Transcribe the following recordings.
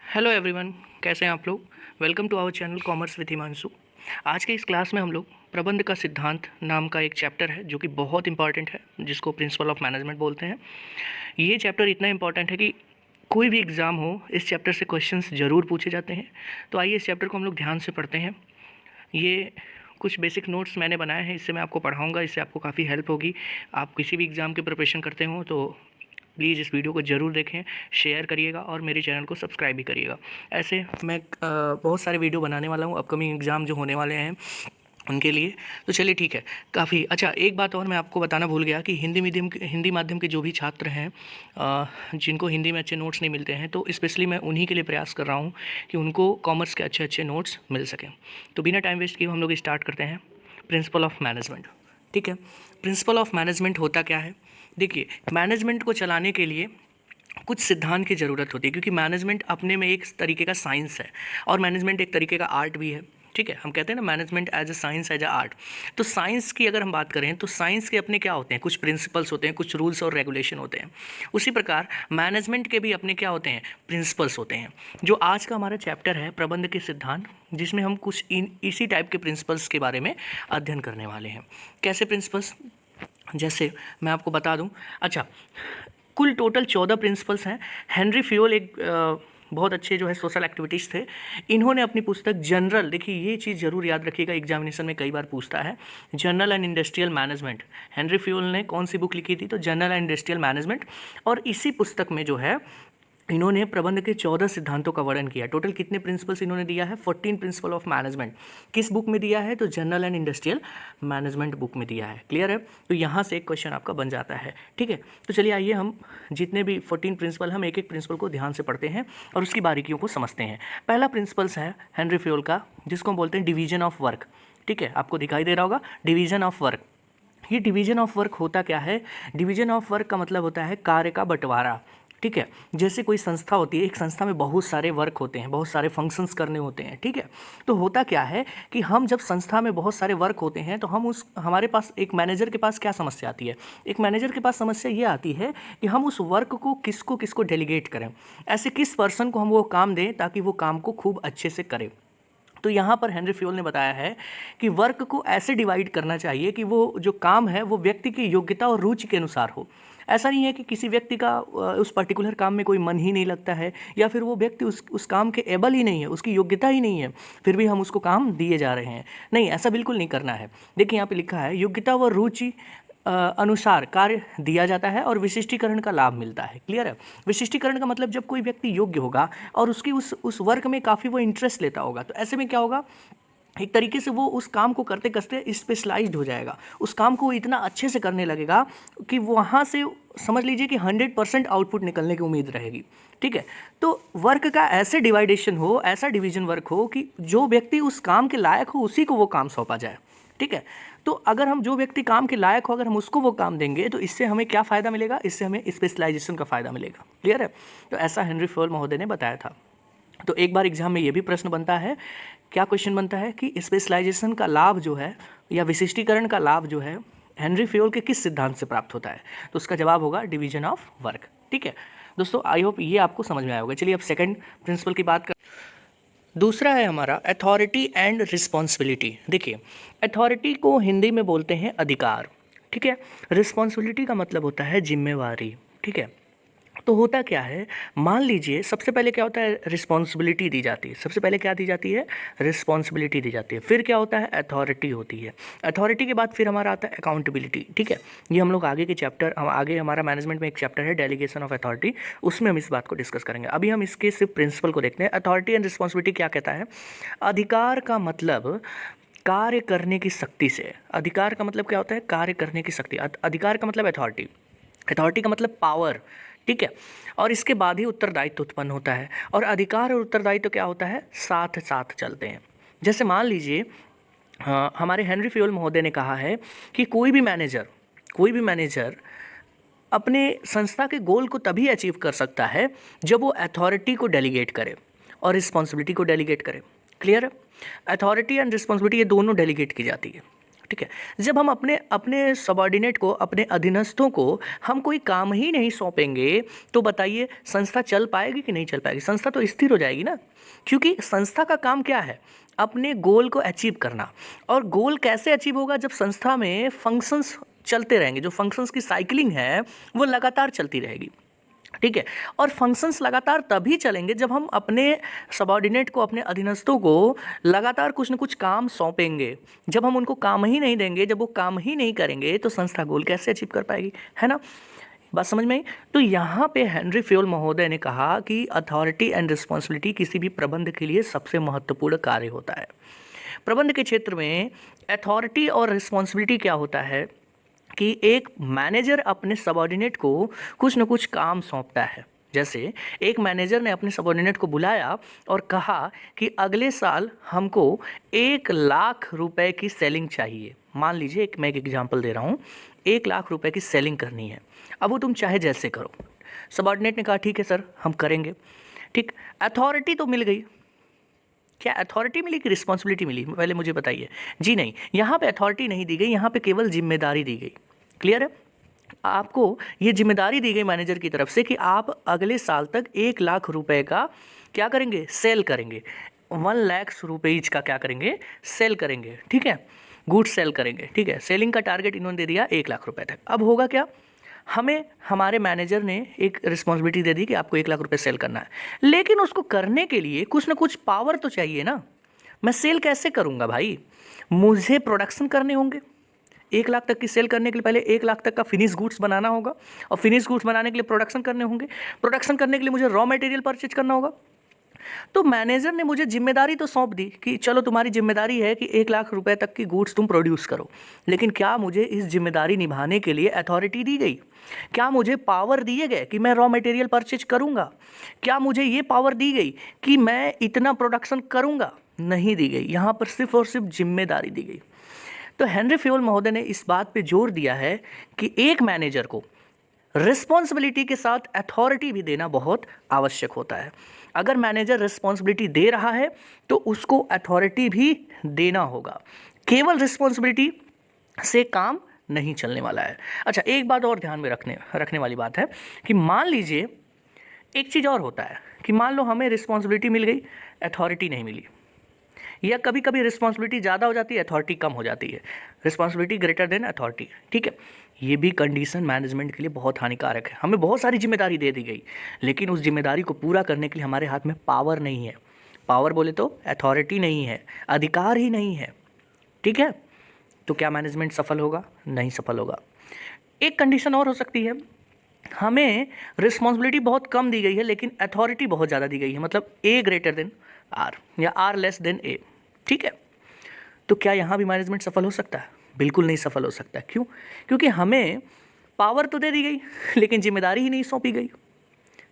Hello everyone, कैसे हैं आप लोग। Welcome to our channel commerce with Himanshu. आज के इस क्लास में हम लोग प्रबंध का सिद्धांत नाम का एक चैप्टर है जो कि बहुत इंपॉर्टेंट है, जिसको प्रिंसिपल ऑफ मैनेजमेंट बोलते हैं। ये चैप्टर इतना इंपॉर्टेंट है कि कोई भी एग्ज़ाम हो, इस चैप्टर से क्वेश्चंस ज़रूर पूछे जाते हैं। तो आइए इस चैप्टर को हम लोग ध्यान से पढ़ते हैं। ये कुछ बेसिक नोट्स मैंने बनाए हैं, इससे मैं आपको पढ़ाऊँगा, इससे आपको काफ़ी हेल्प होगी। आप किसी भी एग्ज़ाम की प्रिपरेशन करते हो तो प्लीज़ इस वीडियो को ज़रूर देखें, शेयर करिएगा और मेरे चैनल को सब्सक्राइब भी करिएगा। ऐसे मैं बहुत सारे वीडियो बनाने वाला हूँ अपकमिंग एग्ज़ाम जो होने वाले हैं उनके लिए। तो चलिए ठीक है, काफ़ी अच्छा। एक बात और मैं आपको बताना भूल गया कि हिंदी माध्यम के जो भी छात्र हैं जिनको हिंदी में अच्छे नोट्स नहीं मिलते हैं, तो स्पेशली मैं उन्हीं के लिए प्रयास कर रहा हूँ कि उनको कॉमर्स के अच्छे अच्छे नोट्स मिल सकें। तो बिना टाइम वेस्ट किए हम लोग स्टार्ट करते हैं प्रिंसिपल ऑफ मैनेजमेंट। ठीक है, प्रिंसिपल ऑफ मैनेजमेंट होता क्या है। देखिए, मैनेजमेंट को चलाने के लिए कुछ सिद्धांत की ज़रूरत होती है, क्योंकि मैनेजमेंट अपने में एक तरीके का साइंस है और मैनेजमेंट एक तरीके का आर्ट भी है। ठीक है, हम कहते हैं ना management as a science, as a art. तो साइंस की अगर हम बात करें तो साइंस के अपने क्या होते हैं, कुछ प्रिंसिपल्स होते हैं, कुछ रूल्स और रेगुलेशन होते हैं। उसी प्रकार मैनेजमेंट के भी अपने क्या होते हैं, प्रिंसिपल्स होते हैं। जो आज का हमारा चैप्टर है प्रबंध के सिद्धांत, जिसमें हम कुछ इसी टाइप के प्रिंसिपल्स के बारे में अध्ययन करने वाले हैं। कैसे प्रिंसिपल्स, जैसे मैं आपको बता दूं। अच्छा, कुल टोटल 14 प्रिंसिपल्स हैं। हेनरी फ्यूल एक बहुत अच्छे जो है सोशल एक्टिविटीज़ थे। इन्होंने अपनी पुस्तक जनरल, देखिए ये चीज़ ज़रूर याद रखिएगा, एग्जामिनेशन में कई बार पूछता है, general and industrial management. Henry fuel ने कौन सी बुक लिखी थी, तो जनरल एंड इंडस्ट्रियल मैनेजमेंट। और इसी पुस्तक में जो है इन्होंने प्रबंध के 14 सिद्धांतों का वर्णन किया। टोटल कितने प्रिंसिपल्स इन्होंने दिया है, 14 प्रिंसिपल ऑफ मैनेजमेंट। किस बुक में दिया है, तो general and industrial management book में दिया है। क्लियर है, तो यहाँ से एक क्वेश्चन आपका बन जाता है। ठीक है, तो चलिए आइए हम जितने भी 14 प्रिंसिपल, हम एक एक प्रिंसिपल को ध्यान से पढ़ते हैं और उसकी बारीकियों को समझते हैं। पहला प्रिंसिपल्स है हेनरी फ्यूल का, जिसको हम बोलते हैं डिवीजन ऑफ वर्क। ठीक है, आपको दिखाई दे रहा होगा डिवीजन ऑफ वर्क। ये डिवीजन ऑफ वर्क होता क्या है, डिवीजन ऑफ वर्क का मतलब होता है कार्य का बंटवारा। ठीक है, जैसे कोई संस्था होती है, एक संस्था में बहुत सारे वर्क होते हैं, बहुत सारे फंक्शंस करने होते हैं। ठीक है, तो होता क्या है कि हम जब संस्था में बहुत सारे वर्क होते हैं तो हमारे पास एक मैनेजर के पास क्या समस्या आती है, एक मैनेजर के पास समस्या ये आती है कि हम उस वर्क को किसको किसको डेलीगेट करें, ऐसे किस पर्सन को हम वो काम दें ताकि वो काम को खूब अच्छे से करे। तो यहाँ पर हेनरी फ्यूल ने बताया है कि वर्क को ऐसे डिवाइड करना चाहिए कि वो जो काम है वो व्यक्ति की योग्यता और रुचि के अनुसार हो। ऐसा नहीं है कि किसी व्यक्ति का उस पर्टिकुलर काम में कोई मन ही नहीं लगता है, या फिर वो व्यक्ति उस काम के एबल ही नहीं है, उसकी योग्यता ही नहीं है, फिर भी हम उसको काम दिए जा रहे हैं। नहीं, ऐसा बिल्कुल नहीं करना है। देखिए यहाँ पे लिखा है योग्यता व रुचि अनुसार कार्य दिया जाता है और विशिष्टीकरण का लाभ मिलता है। क्लियर है, विशिष्टीकरण का मतलब जब कोई व्यक्ति योग्य होगा और उसकी उस वर्क में काफ़ी वो इंटरेस्ट लेता होगा, तो ऐसे में क्या होगा, एक तरीके से वो उस काम को करते करते स्पेशलाइज्ड हो जाएगा, उस काम को इतना अच्छे से करने लगेगा कि वहाँ से समझ लीजिए कि 100% आउटपुट निकलने की उम्मीद रहेगी। ठीक है, तो वर्क का ऐसे डिवाइडेशन हो, ऐसा डिवीजन वर्क हो कि जो व्यक्ति उस काम के लायक हो उसी को वो काम सौंपा जाए। ठीक है, तो अगर हम जो व्यक्ति काम के लायक हो, अगर हम उसको वो काम देंगे तो इससे हमें क्या फ़ायदा मिलेगा, इससे हमें स्पेशलाइजेशन का फ़ायदा मिलेगा। क्लियर है, तो ऐसा हेनरी फ्यूल महोदय ने बताया था। तो एक बार एग्जाम में ये भी प्रश्न बनता है, क्या क्वेश्चन बनता है कि स्पेशलाइजेशन का लाभ जो है या विशिष्टीकरण का लाभ जो है हेनरी फ्यूल के किस सिद्धांत से प्राप्त होता है, तो उसका जवाब होगा डिवीजन ऑफ वर्क। ठीक है दोस्तों, आई होप ये आपको समझ में आया होगा। चलिए अब सेकंड प्रिंसिपल की बात कर। दूसरा है हमारा अथॉरिटी एंड रिस्पॉन्सिबिलिटी। देखिए, अथॉरिटी को हिंदी में बोलते हैं अधिकार। ठीक है, रिस्पॉन्सिबिलिटी का मतलब होता है जिम्मेवारी। ठीक है, तो होता क्या है, मान लीजिए सबसे पहले क्या होता है, रिस्पॉन्सिबिलिटी दी जाती है। सबसे पहले क्या दी जाती है, रिस्पॉन्सिबिलिटी दी जाती है। फिर क्या होता है, अथॉरिटी होती है। अथॉरिटी के बाद फिर हमारा आता है अकाउंटेबिलिटी। ठीक है, ये हम लोग आगे के चैप्टर, हम आगे हमारा मैनेजमेंट में एक चैप्टर है डेलीगेशन ऑफ अथॉरिटी, उसमें हम इस बात को डिस्कस करेंगे। अभी हम इसके सिर्फ प्रिंसिपल को देखते हैं। अथॉरिटी एंड रिस्पॉन्सिबिलिटी क्या कहता है, अधिकार का मतलब कार्य करने की शक्ति से। अधिकार का मतलब क्या होता है, कार्य करने की शक्ति। अधिकार का मतलब अथॉरिटी, अथॉरिटी का मतलब पावर। ठीक है, और इसके बाद ही उत्तरदायित्व उत्पन्न होता है, और अधिकार और उत्तरदायित्व क्या होता है, साथ साथ चलते हैं। जैसे मान लीजिए हमारे हेनरी फ्यूल महोदय ने कहा है कि कोई भी मैनेजर अपने संस्था के गोल को तभी अचीव कर सकता है जब वो अथॉरिटी को डेलीगेट करे और रिस्पॉन्सिबिलिटी को डेलीगेट करे। क्लियर है, अथॉरिटी एंड रिस्पॉन्सिबिलिटी ये दोनों डेलीगेट की जाती है। ठीक है। जब हम अपने अपने सबॉर्डिनेट को, अपने अधीनस्थों को हम कोई काम ही नहीं सौंपेंगे तो बताइए संस्था चल पाएगी कि नहीं चल पाएगी? संस्था तो स्थिर हो जाएगी ना, क्योंकि संस्था का काम क्या है? अपने गोल को अचीव करना। और गोल कैसे अचीव होगा? जब संस्था में फंक्शंस चलते रहेंगे, जो फंक्शंस की साइकिलिंग है वो लगातार चलती रहेगी, ठीक है। और फंक्शंस लगातार तभी चलेंगे जब हम अपने सबॉर्डिनेट को, अपने अधीनस्थों को लगातार कुछ न कुछ काम सौंपेंगे। जब हम उनको काम ही नहीं देंगे, जब वो काम ही नहीं करेंगे तो संस्था गोल कैसे अचीव कर पाएगी, है ना? बात समझ में आई? तो यहाँ पे हेनरी फ्योल महोदय ने कहा कि अथॉरिटी एंड रिस्पॉन्सिबिलिटी किसी भी प्रबंध के लिए सबसे महत्वपूर्ण कार्य होता है। प्रबंध के क्षेत्र में अथॉरिटी और रिस्पॉन्सिबिलिटी क्या होता है कि एक मैनेजर अपने सबॉर्डिनेट को कुछ न कुछ काम सौंपता है। जैसे एक मैनेजर ने अपने सबॉर्डिनेट को बुलाया और कहा कि अगले साल हमको 1,00,000 रुपए की सेलिंग चाहिए। मान लीजिए, मैं एक एग्जांपल दे रहा हूँ, 1,00,000 रुपए की सेलिंग करनी है। अब वो तुम चाहे जैसे करो। सबॉर्डिनेट ने कहा ठीक है सर, हम करेंगे। ठीक, अथॉरिटी तो मिल गई। क्या अथॉरिटी मिली कि रिस्पॉन्सिबिलिटी मिली? पहले मुझे बताइए। जी नहीं, यहाँ पे अथॉरिटी नहीं दी गई, यहाँ पे केवल जिम्मेदारी दी गई। क्लियर है? आपको ये जिम्मेदारी दी गई मैनेजर की तरफ से कि आप अगले साल तक 1,00,000 रुपए का क्या करेंगे? सेल करेंगे। 1,00,000 रुपीज का क्या करेंगे? सेल करेंगे, ठीक है, गुड्स सेल करेंगे, ठीक है। सेलिंग का टारगेट इन्होंने दे दिया 1,00,000 रुपए तक। अब होगा क्या? हमें हमारे मैनेजर ने एक रिस्पॉन्सिबिलिटी दे दी कि आपको 1,00,000 रुपए सेल करना है, लेकिन उसको करने के लिए कुछ ना कुछ पावर तो चाहिए ना। मैं सेल कैसे करूँगा भाई? मुझे प्रोडक्शन करने होंगे। 1,00,000 तक की सेल करने के लिए पहले 1,00,000 तक का फिनिश गुड्स बनाना होगा, और फिनिश गुड्स बनाने के लिए प्रोडक्शन करने होंगे। प्रोडक्शन करने के लिए मुझे रॉ मटेरियल परचेज करना होगा। तो मैनेजर ने मुझे जिम्मेदारी तो सौंप दी कि चलो तुम्हारी जिम्मेदारी है कि 1,00,000 रुपए तक की गुड्स तुम प्रोड्यूस करो, लेकिन क्या मुझे इस जिम्मेदारी निभाने के लिए अथॉरिटी दी गई? क्या मुझे पावर दिए गए कि मैं रॉ मटेरियल परचेज करूंगा? क्या मुझे ये पावर दी गई कि मैं इतना प्रोडक्शन करूंगा? नहीं दी गई। यहाँ पर सिर्फ और सिर्फ जिम्मेदारी दी गई। तो हेनरी फ्योल महोदय ने इस बात पे जोर दिया है कि एक मैनेजर को रिस्पॉन्सिबिलिटी के साथ अथॉरिटी भी देना बहुत आवश्यक होता है। अगर मैनेजर रिस्पॉन्सिबिलिटी दे रहा है तो उसको अथॉरिटी भी देना होगा। केवल रिस्पॉन्सिबिलिटी से काम नहीं चलने वाला है। अच्छा, एक बात और ध्यान में रखने वाली बात है कि मान लीजिए एक चीज़ और होता है कि मान लो हमें रिस्पॉन्सिबिलिटी मिल गई, अथॉरिटी नहीं मिली, या कभी कभी रिस्पॉन्सिबिलिटी ज़्यादा हो जाती है, अथॉरिटी कम हो जाती है, रिस्पॉन्सिबिलिटी ग्रेटर देन अथॉरिटी, ठीक है। ये भी कंडीशन मैनेजमेंट के लिए बहुत हानिकारक है। हमें बहुत सारी जिम्मेदारी दे दी गई, लेकिन उस जिम्मेदारी को पूरा करने के लिए हमारे हाथ में पावर नहीं है। पावर बोले तो अथॉरिटी नहीं है, अधिकार ही नहीं है, ठीक है। तो क्या मैनेजमेंट सफल होगा? नहीं सफल होगा। एक कंडीशन और हो सकती है, हमें रिस्पॉन्सिबिलिटी बहुत कम दी गई है लेकिन अथॉरिटी बहुत ज़्यादा दी गई है, मतलब ए ग्रेटर देन आर या आर लेस देन ए, ठीक है। तो क्या यहाँ भी मैनेजमेंट सफल हो सकता है? बिल्कुल नहीं सफल हो सकता। क्यों? क्योंकि हमें पावर तो दे दी गई लेकिन जिम्मेदारी ही नहीं सौंपी गई,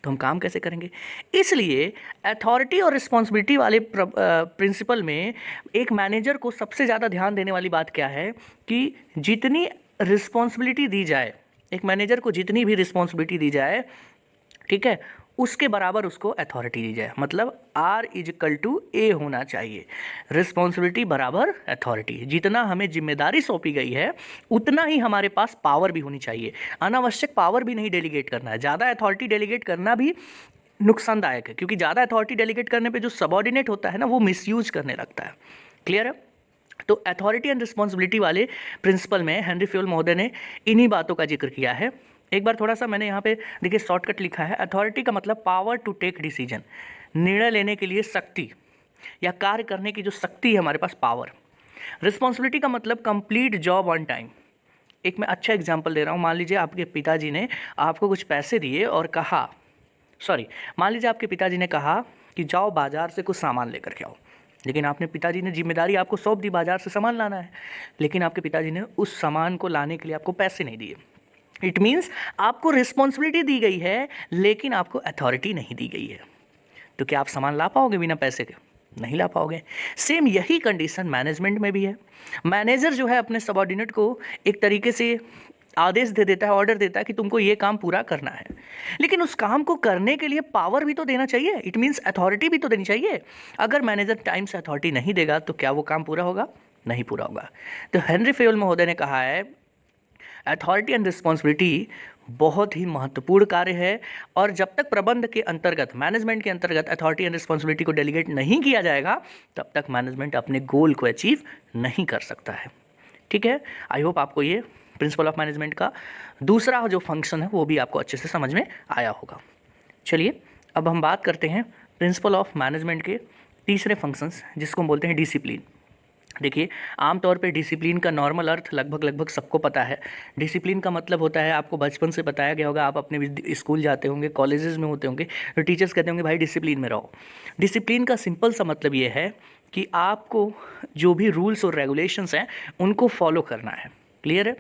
तो हम काम कैसे करेंगे? इसलिए अथॉरिटी और रिस्पॉन्सिबिलिटी वाले प्रिंसिपल में एक मैनेजर को सबसे ज़्यादा ध्यान देने वाली बात क्या है कि जितनी रिस्पॉन्सिबिलिटी दी जाए, एक मैनेजर को जितनी भी रिस्पॉन्सिबिलिटी दी जाए, ठीक है, उसके बराबर उसको अथॉरिटी दी जाए। मतलब R=A होना चाहिए, रिस्पॉन्सिबिलिटी बराबर अथॉरिटी। जितना हमें जिम्मेदारी सौंपी गई है उतना ही हमारे पास पावर भी होनी चाहिए। अनावश्यक पावर भी नहीं डेलीगेट करना है। ज़्यादा अथॉरिटी डेलीगेट करना भी नुकसानदायक है, क्योंकि ज़्यादा अथॉरिटी डेलीगेट करने पे जो सबॉर्डिनेट होता है ना, वो मिसयूज करने लगता है। क्लियर है? तो अथॉरिटी एंड रिस्पॉन्सिबिलिटी वाले प्रिंसिपल में हेनरी फ्योल महोदय ने इन्हीं बातों का जिक्र किया है। एक बार थोड़ा सा मैंने यहाँ पे देखिए शॉर्टकट लिखा है। अथॉरिटी का मतलब पावर टू टेक डिसीजन, निर्णय लेने के लिए शक्ति या कार्य करने की जो शक्ति है हमारे पास, पावर। रिस्पॉन्सिबिलिटी का मतलब कंप्लीट जॉब ऑन टाइम। एक मैं अच्छा एग्जांपल दे रहा हूँ। मान लीजिए आपके पिताजी ने आपको कुछ पैसे दिए और कहा, मान लीजिए आपके पिताजी ने कहा कि जाओ बाजार से कुछ सामान लेकर के आओ, लेकिन आपने पिताजी ने जिम्मेदारी आपको सौंप दी बाजार से सामान लाना है, लेकिन आपके पिताजी ने उस सामान को लाने के लिए आपको पैसे नहीं दिए। इट मीन्स आपको रिस्पॉन्सिबिलिटी दी गई है लेकिन आपको अथॉरिटी नहीं दी गई है। तो क्या आप सामान ला पाओगे बिना पैसे के? नहीं ला पाओगे। सेम यही कंडीशन मैनेजमेंट में भी है। मैनेजर जो है अपने सबॉर्डिनेट को एक तरीके से आदेश दे देता है, ऑर्डर देता है कि तुमको ये काम पूरा करना है, लेकिन उस काम को करने के लिए पावर भी तो देना चाहिए। इट मीन्स अथॉरिटी भी तो देनी चाहिए। अगर मैनेजर टाइम से अथॉरिटी नहीं देगा तो क्या वो काम पूरा होगा? नहीं पूरा होगा। तो हेनरी फेयोल महोदय ने कहा है अथॉरिटी एंड रिस्पॉन्सिबिलिटी बहुत ही महत्वपूर्ण कार्य है, और जब तक प्रबंध के अंतर्गत, मैनेजमेंट के अंतर्गत अथॉरिटी एंड रिस्पॉन्सिबिलिटी को डेलीगेट नहीं किया जाएगा तब तक मैनेजमेंट अपने गोल को अचीव नहीं कर सकता है। ठीक है, आई होप आपको ये प्रिंसिपल ऑफ मैनेजमेंट का दूसरा जो फंक्शन है वो भी आपको अच्छे से समझ में आया होगा। चलिए अब हम बात करते हैं प्रिंसिपल ऑफ मैनेजमेंट के तीसरे फंक्शंस, जिसको हम बोलते हैं डिसिप्लिन। देखिए, आमतौर पे डिसिप्लिन का नॉर्मल अर्थ लगभग सबको पता है। डिसिप्लिन का मतलब होता है, आपको बचपन से बताया गया होगा, आप अपने स्कूल जाते होंगे, कॉलेजेस में होते होंगे, तो टीचर्स कहते होंगे भाई डिसिप्लिन में रहो। डिसिप्लिन का सिंपल सा मतलब ये है कि आपको जो भी रूल्स और रेगुलेशंस हैं उनको फॉलो करना है। क्लियर है?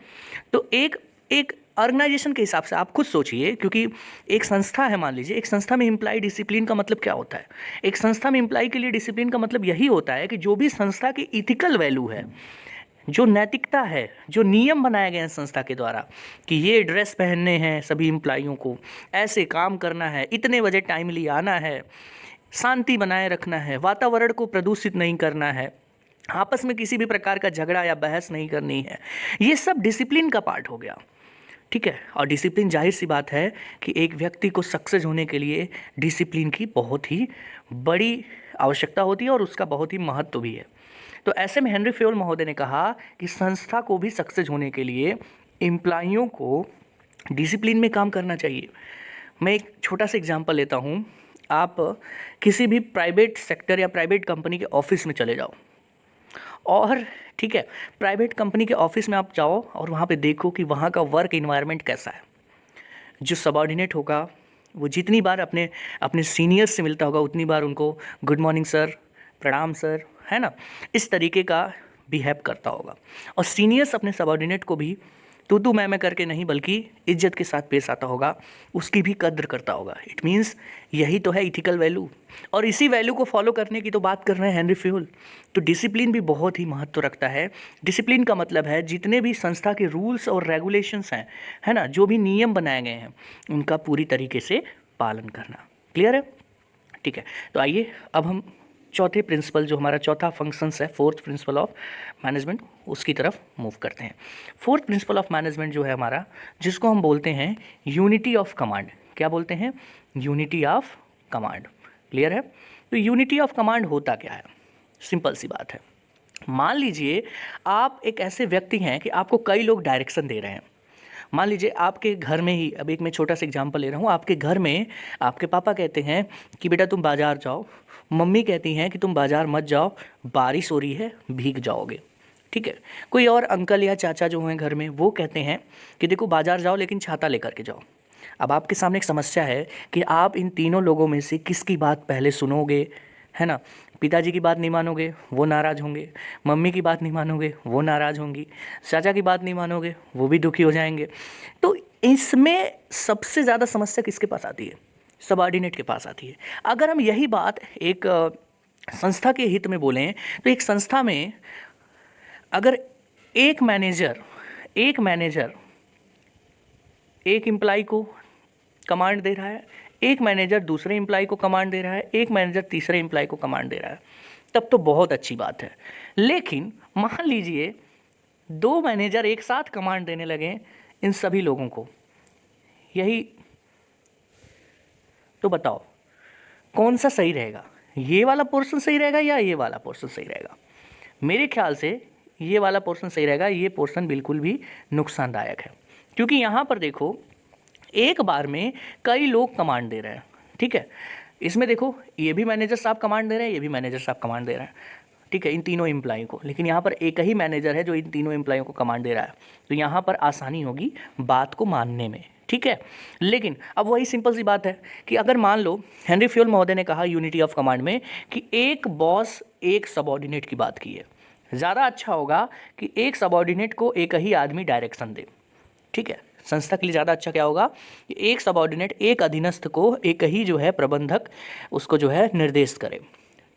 तो एक ऑर्गेनाइजेशन के हिसाब से आप खुद सोचिए, क्योंकि एक संस्था है, मान लीजिए एक संस्था में इम्प्लाई डिसिप्लिन का मतलब क्या होता है? एक संस्था में इम्प्लाई के लिए डिसिप्लिन का मतलब यही होता है कि जो भी संस्था की इथिकल वैल्यू है, जो नैतिकता है, जो नियम बनाए गए हैं संस्था के द्वारा कि ये ड्रेस पहनने हैं सभी एम्प्लॉइयों को, ऐसे काम करना है, इतने बजे टाइमली आना है, शांति बनाए रखना है, वातावरण को प्रदूषित नहीं करना है, आपस में किसी भी प्रकार का झगड़ा या बहस नहीं करनी है, ये सब डिसिप्लिन का पार्ट हो गया। ठीक है, और डिसिप्लिन जाहिर सी बात है कि एक व्यक्ति को सक्सेस होने के लिए डिसिप्लिन की बहुत ही बड़ी आवश्यकता होती है और उसका बहुत ही महत्व भी है। तो ऐसे में हेनरी फेयोल महोदय ने कहा कि संस्था को भी सक्सेस होने के लिए एम्प्लॉइयों को डिसिप्लिन में काम करना चाहिए। मैं एक छोटा सा एग्जांपल लेता हूँ। आप किसी भी प्राइवेट सेक्टर या प्राइवेट कंपनी के ऑफिस में चले जाओ, और ठीक है, प्राइवेट कंपनी के ऑफिस में आप जाओ और वहाँ पे देखो कि वहाँ का वर्क इन्वायरमेंट कैसा है। जो सबॉर्डिनेट होगा वो जितनी बार अपने अपने सीनियर्स से मिलता होगा उतनी बार उनको गुड मॉर्निंग सर, प्रणाम सर, है ना, इस तरीके का बिहेव करता होगा। और सीनियर्स अपने सबॉर्डिनेट को भी तू मैं करके नहीं बल्कि इज्जत के साथ पेश आता होगा, उसकी भी कद्र करता होगा। इट मीन्स यही तो है इथिकल वैल्यू, और इसी वैल्यू को फॉलो करने की तो बात कर रहे हैं हेनरी फेयोल। तो डिसिप्लिन भी बहुत ही महत्व रखता है। डिसिप्लिन का मतलब है जितने भी संस्था के रूल्स और रेगुलेशंस हैं, है ना, जो भी नियम बनाए गए हैं उनका पूरी तरीके से पालन करना। क्लियर है? ठीक है, तो आइए अब हम चौथे प्रिंसिपल, जो हमारा चौथा फंक्शंस है, फोर्थ प्रिंसिपल ऑफ मैनेजमेंट, उसकी तरफ मूव करते हैं। फोर्थ प्रिंसिपल ऑफ मैनेजमेंट जो है हमारा, जिसको हम बोलते हैं यूनिटी ऑफ कमांड। क्या बोलते हैं? Unity of command. क्लियर है? तो यूनिटी ऑफ कमांड होता क्या है? सिंपल सी बात है। मान लीजिए आप एक ऐसे व्यक्ति हैं कि आपको कई लोग डायरेक्शन दे रहे हैं। मान लीजिए आपके घर में ही, अब एक मैं छोटा सा एग्जांपल ले रहा हूँ, आपके घर में आपके पापा कहते हैं कि बेटा तुम बाज़ार जाओ, मम्मी कहती हैं कि तुम बाज़ार मत जाओ, बारिश हो रही है, भीग जाओगे। ठीक है, कोई और अंकल या चाचा जो हैं घर में वो कहते हैं कि देखो बाज़ार जाओ लेकिन छाता लेकर के जाओ। अब आपके सामने एक समस्या है कि आप इन तीनों लोगों में से किसकी बात पहले सुनोगे, है ना। पिताजी की बात नहीं मानोगे, वो नाराज़ होंगे, मम्मी की बात नहीं मानोगे, वो नाराज़ होंगी, चाचा की बात नहीं मानोगे, वो भी दुखी हो जाएंगे। तो इसमें सबसे ज़्यादा समस्या किसके पास आती है? सबऑर्डिनेट के पास आती है। अगर हम यही बात एक संस्था के हित में बोलें तो एक संस्था में अगर एक मैनेजर एक एम्प्लॉय को कमांड दे रहा है, एक मैनेजर दूसरे एम्प्लॉय को कमांड दे रहा है, एक मैनेजर तीसरे एम्प्लॉय को कमांड दे रहा है, तब तो बहुत अच्छी बात है। लेकिन मान लीजिए दो मैनेजर एक साथ कमांड देने लगे इन सभी लोगों को, यही तो बताओ कौन सा सही रहेगा? ये वाला पोर्शन सही रहेगा या ये वाला पोर्शन सही रहेगा? मेरे ख्याल से ये वाला पोर्शन सही रहेगा। ये पोर्शन बिल्कुल भी नुकसानदायक है, क्योंकि यहाँ पर देखो एक बार में कई लोग कमांड दे रहे हैं। ठीक है, इसमें देखो ये भी मैनेजर साहब कमांड दे रहे हैं, ये भी मैनेजर साहब कमांड दे रहे हैं। ठीक है, इन तीनों एम्प्लॉय को, लेकिन यहाँ पर एक ही मैनेजर है जो इन तीनों एम्प्लॉयों को कमांड दे रहा है, तो यहाँ पर आसानी होगी बात को मानने में। ठीक है, लेकिन अब वही सिंपल सी बात है कि अगर मान लो हेनरी फेयोल महोदय ने कहा यूनिटी ऑफ कमांड में कि एक बॉस एक सबऑर्डिनेट की बात की है, ज़्यादा अच्छा होगा कि एक सबऑर्डिनेट को एक ही आदमी डायरेक्शन दे। ठीक है, संस्था के लिए ज़्यादा अच्छा क्या होगा कि एक सबऑर्डिनेट एक अधीनस्थ को एक ही जो है प्रबंधक उसको जो है निर्देश करे।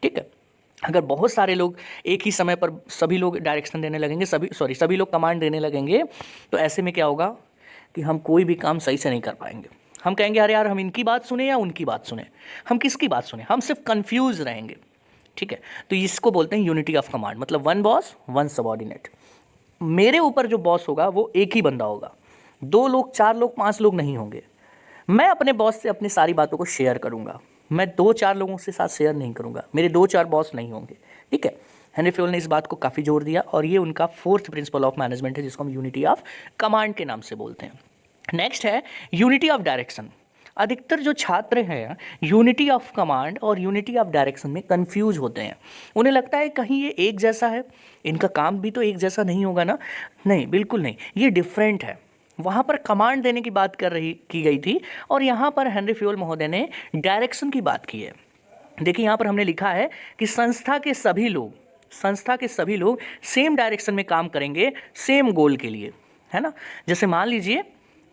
ठीक है, अगर बहुत सारे लोग एक ही समय पर सभी लोग डायरेक्शन देने लगेंगे, सभी लोग कमांड देने लगेंगे, तो ऐसे में क्या होगा कि हम कोई भी काम सही से नहीं कर पाएंगे। हम कहेंगे अरे यार हम इनकी बात सुने या उनकी बात सुने, हम किसकी बात सुने, हम सिर्फ कंफ्यूज रहेंगे। ठीक है, तो इसको बोलते हैं यूनिटी ऑफ कमांड, मतलब वन बॉस वन सबॉर्डिनेट। मेरे ऊपर जो बॉस होगा वो एक ही बंदा होगा, 2 लोग 4 लोग 5 लोग नहीं होंगे। मैं अपने बॉस से अपनी सारी बातों को शेयर करूंगा, मैं 2-4 लोगों से साथ शेयर नहीं करूंगा, मेरे 2-4 बॉस नहीं होंगे। ठीक है, हेनरी फ्योल ने इस बात को काफ़ी जोर दिया और ये उनका 4th प्रिंसिपल ऑफ मैनेजमेंट है, जिसको हम यूनिटी ऑफ कमांड के नाम से बोलते हैं। नेक्स्ट है यूनिटी ऑफ डायरेक्शन। अधिकतर जो छात्र हैं यूनिटी ऑफ कमांड और यूनिटी ऑफ डायरेक्शन में कंफ्यूज होते हैं। उन्हें लगता है कहीं ये एक जैसा है, इनका काम भी तो एक जैसा नहीं होगा ना। नहीं, बिल्कुल नहीं, ये डिफरेंट है। वहाँ पर कमांड देने की बात की गई थी और यहाँ पर हेनरी फ्योल महोदय ने डायरेक्शन की बात की है। देखिए यहाँ पर हमने लिखा है कि संस्था के सभी लोग सेम डायरेक्शन में काम करेंगे, सेम गोल के लिए, है ना। जैसे मान लीजिए,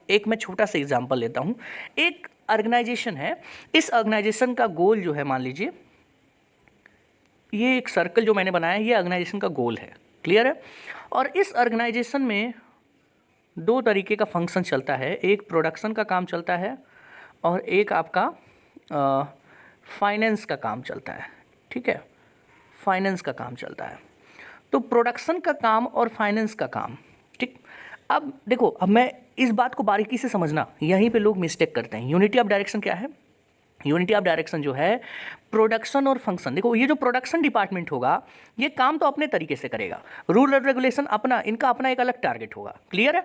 एक मैं छोटा सा एग्जांपल लेता हूँ। एक ऑर्गेनाइजेशन है, इस ऑर्गेनाइजेशन का गोल जो है, मान लीजिए ये एक सर्कल जो मैंने बनाया है, ये ऑर्गेनाइजेशन का गोल है, क्लियर है। और इस ऑर्गेनाइजेशन में 2 तरीके का फंक्शन चलता है, एक प्रोडक्शन का काम चलता है और एक आपका फाइनेंस का काम चलता है। ठीक है, फाइनेंस का काम चलता है। तो प्रोडक्शन का काम और फाइनेंस का काम, ठीक। अब देखो, अब मैं इस बात को बारीकी से समझना, यहीं पे लोग मिस्टेक करते हैं। यूनिटी ऑफ डायरेक्शन क्या है? यूनिटी ऑफ डायरेक्शन जो है, प्रोडक्शन और फंक्शन। देखो, ये जो प्रोडक्शन डिपार्टमेंट होगा, ये काम तो अपने तरीके से करेगा, रूल और रेगुलेशन अपना, इनका अपना एक अलग टारगेट होगा, क्लियर है।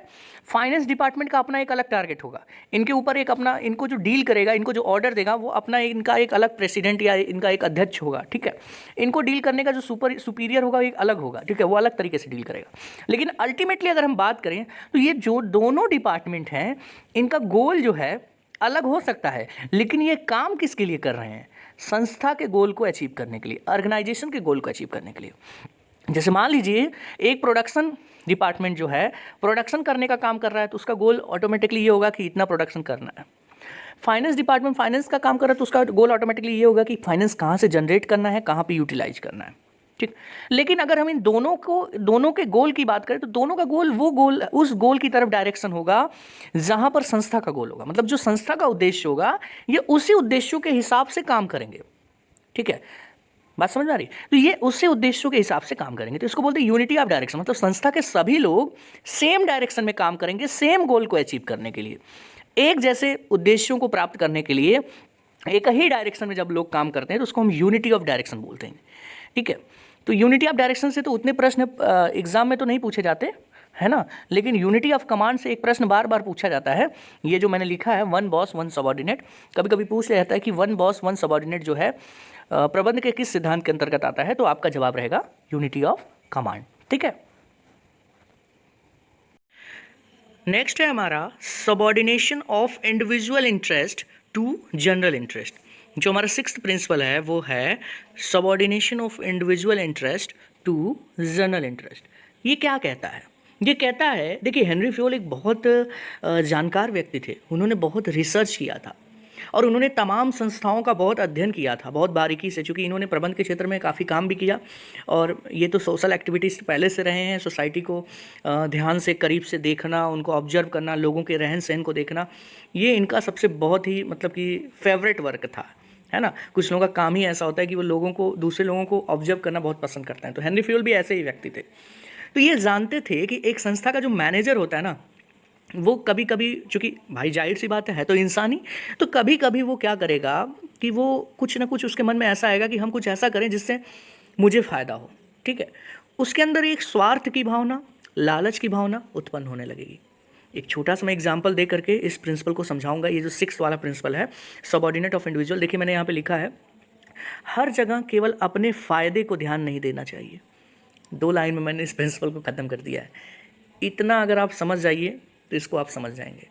फाइनेंस डिपार्टमेंट का अपना एक अलग टारगेट होगा, इनके ऊपर एक अपना, इनको जो डील करेगा, इनको जो ऑर्डर देगा, वो अपना इनका एक अलग प्रेसिडेंट या इनका एक अध्यक्ष होगा, ठीक है। इनको डील करने का जो सुपीरियर होगा एक अलग होगा, ठीक है, वो अलग तरीके से डील करेगा। लेकिन अल्टीमेटली अगर हम बात करें तो ये जो दोनों डिपार्टमेंट हैं, इनका गोल जो है अलग हो सकता है, लेकिन ये काम किसके लिए कर रहे हैं? संस्था के गोल को अचीव करने के लिए, ऑर्गेनाइजेशन के गोल को अचीव करने के लिए। जैसे मान लीजिए एक प्रोडक्शन डिपार्टमेंट जो है प्रोडक्शन करने का काम कर रहा है, तो उसका गोल ऑटोमेटिकली ये होगा कि इतना प्रोडक्शन करना है। फाइनेंस डिपार्टमेंट फाइनेंस का काम कर रहा है, तो उसका गोल ऑटोमेटिकली ये होगा कि फाइनेंस कहाँ से जनरेट करना है, कहाँ पे यूटिलाइज करना है, ठीक। लेकिन अगर हम इन दोनों के गोल की बात करें, तो दोनों का गोल, वो गोल, उस गोल की तरफ डायरेक्शन होगा जहां पर संस्था का गोल होगा। मतलब जो संस्था का उद्देश्य होगा, ये उसी उद्देश्यों के हिसाब से काम करेंगे, ठीक है। बात समझ में आ रही? तो ये उसी उद्देश्यों के हिसाब से काम करेंगे, तो इसको बोलते हैं यूनिटी ऑफ डायरेक्शन। मतलब संस्था के सभी लोग सेम डायरेक्शन में काम करेंगे, सेम गोल को अचीव करने के लिए, एक जैसे उद्देश्यों को प्राप्त करने के लिए एक ही डायरेक्शन में जब लोग काम करते हैं, तो उसको हम यूनिटी ऑफ डायरेक्शन बोलते हैं, ठीक है। तो यूनिटी ऑफ डायरेक्शन से तो उतने प्रश्न एग्जाम में तो नहीं पूछे जाते, है ना, लेकिन यूनिटी ऑफ कमांड से एक प्रश्न बार बार पूछा जाता है। ये जो मैंने लिखा है, वन बॉस वन सबॉर्डिनेट, कभी कभी पूछ लिया जाता है कि वन बॉस वन सबॉर्डिनेट जो है प्रबंध के किस सिद्धांत के अंतर्गत आता है, तो आपका जवाब रहेगा यूनिटी ऑफ कमांड, ठीक है। नेक्स्ट है हमारा subordination of individual interest to general interest. जो हमारा 6th प्रिंसिपल है वो है subordination of individual interest to general interest. ये क्या कहता है? ये कहता है, देखिए हेनरी फ्योल एक बहुत जानकार व्यक्ति थे, उन्होंने बहुत रिसर्च किया था और उन्होंने तमाम संस्थाओं का बहुत अध्ययन किया था, बहुत बारीकी से, चूँकि इन्होंने प्रबंध के क्षेत्र में काफ़ी काम भी किया और ये तो सोशल एक्टिविटीज़ पहले से रहे हैं। सोसाइटी को ध्यान से, करीब से देखना, उनको ऑब्जर्व करना, लोगों के रहन सहन को देखना, ये इनका सबसे बहुत ही मतलब कि फेवरेट वर्क था, है ना। कुछ लोगों का काम ही ऐसा होता है कि वो लोगों को, दूसरे लोगों को ऑब्जर्व करना बहुत पसंद करते हैं, तो हेनरी फ्योल भी ऐसे ही व्यक्ति थे। तो ये जानते थे कि एक संस्था का जो मैनेजर होता है ना, वो कभी कभी, चूँकि भाई जाहिर सी बात है तो इंसान ही, तो कभी कभी वो क्या करेगा कि वो कुछ ना कुछ उसके मन में ऐसा आएगा कि हम कुछ ऐसा करें जिससे मुझे फ़ायदा हो, ठीक है। उसके अंदर एक स्वार्थ की भावना, लालच की भावना उत्पन्न होने लगेगी। एक छोटा सा मैं एग्जाम्पल दे करके इस प्रिंसिपल को समझाऊंगा। ये जो 6th वाला प्रिंसिपल है, सबऑर्डिनेट ऑफ इंडिविजुअल, देखिए मैंने यहाँ पे लिखा है, हर जगह केवल अपने फ़ायदे को ध्यान नहीं देना चाहिए। 2 लाइन में मैंने इस प्रिंसिपल को ख़त्म कर दिया है। इतना अगर आप समझ जाइए तो इसको आप समझ जाएंगे।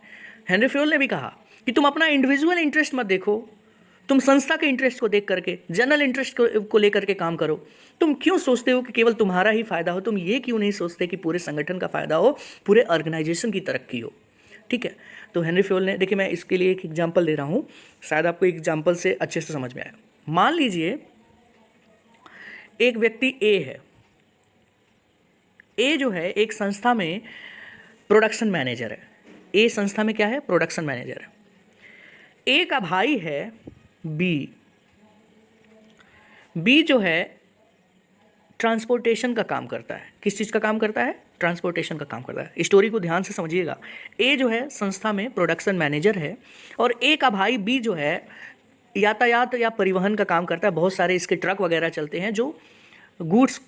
हेनरी फ्योल ने भी कहा कि तुम अपना इंडिविजुअल इंटरेस्ट मत देखो, तुम संस्था के इंटरेस्ट को देख करके, जनरल इंटरेस्ट को लेकर के काम करो। तुम क्यों सोचते हो कि केवल तुम्हारा ही फायदा हो? तुम ये क्यों नहीं सोचते कि पूरे संगठन का फायदा हो, पूरे ऑर्गेनाइजेशन की तरक्की हो, ठीक है। तो हेनरी फ्योल ने, देखिए मैं इसके लिए एक एग्जाम्पल दे रहा हूँ, शायद आपको एग्जाम्पल से अच्छे से समझ में आए। मान लीजिए एक व्यक्ति ए है, ए जो है एक संस्था में प्रोडक्शन मैनेजर है। ए संस्था में क्या है? प्रोडक्शन मैनेजर है। ए का भाई है बी। बी जो है ट्रांसपोर्टेशन का काम करता है। किस चीज़ का काम करता है? ट्रांसपोर्टेशन का काम करता है। स्टोरी को ध्यान से समझिएगा। ए जो है संस्था में प्रोडक्शन मैनेजर है और ए का भाई बी जो है यातायात या परिवहन का काम करता है। बहुत सारे इसके ट्रक वगैरह चलते हैं जो गुड्स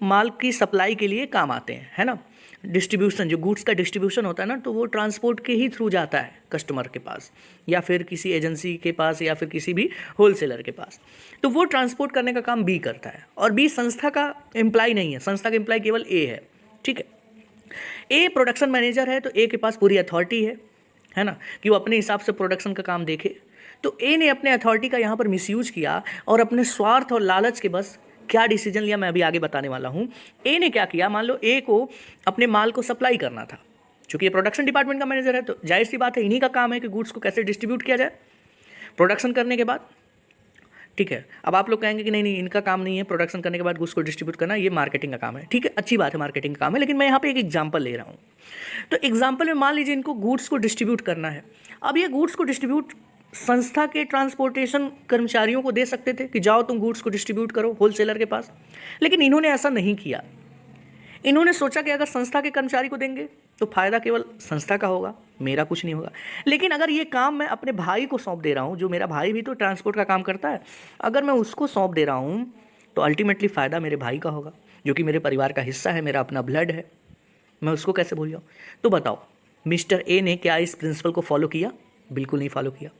माल की सप्लाई के लिए काम आते हैं, है ना। डिस्ट्रीब्यूशन, जो गुड्स का डिस्ट्रीब्यूशन होता है ना, तो वो ट्रांसपोर्ट के ही थ्रू जाता है कस्टमर के पास या फिर किसी एजेंसी के पास या फिर किसी भी होलसेलर के पास। तो वो ट्रांसपोर्ट करने का काम बी करता है और बी संस्था का एम्प्लॉय नहीं है, संस्था का एम्प्लॉय केवल ए है, ठीक है। ए प्रोडक्शन मैनेजर है तो ए के पास पूरी अथॉरिटी है ना, कि वो अपने हिसाब से प्रोडक्शन का काम देखे। तो ए ने अपने अथॉरिटी का यहाँ पर मिसयूज किया और अपने स्वार्थ और लालच के बस क्या डिसीजन लिया मैं अभी आगे बताने वाला हूँ। ए ने क्या किया, मान लो ए को अपने माल को सप्लाई करना था, क्योंकि ये प्रोडक्शन डिपार्टमेंट का मैनेजर है तो जाहिर सी बात है इन्हीं का काम है कि गुड्स को कैसे डिस्ट्रीब्यूट किया जाए प्रोडक्शन करने के बाद, ठीक है। अब आप लोग कहेंगे कि नहीं नहीं इनका काम नहीं है प्रोडक्शन करने के बाद गुड्स को डिस्ट्रीब्यूट करना, ये मार्केटिंग का काम है, ठीक है, अच्छी बात है मार्केटिंग का काम है, लेकिन मैं यहाँ पे एक एग्जांपल ले रहा हूँ। तो एग्जांपल में मान लीजिए इनको गुड्स को डिस्ट्रीब्यूट करना है। अब ये गुड्स को डिस्ट्रीब्यूट संस्था के ट्रांसपोर्टेशन कर्मचारियों को दे सकते थे कि जाओ तुम गुड्स को डिस्ट्रीब्यूट करो होलसेलर के पास, लेकिन इन्होंने ऐसा नहीं किया। इन्होंने सोचा कि अगर संस्था के कर्मचारी को देंगे तो फायदा केवल संस्था का होगा, मेरा कुछ नहीं होगा। लेकिन अगर ये काम मैं अपने भाई को सौंप दे रहा हूँ, जो मेरा भाई भी तो ट्रांसपोर्ट का काम करता है, अगर मैं उसको सौंप दे रहा हूँ तो अल्टीमेटली फ़ायदा मेरे भाई का होगा, जो कि मेरे परिवार का हिस्सा है, मेरा अपना ब्लड है, मैं उसको कैसे भूल जाऊँ। तो बताओ मिस्टर ए ने क्या इस प्रिंसिपल को फॉलो किया? बिल्कुल नहीं फॉलो किया,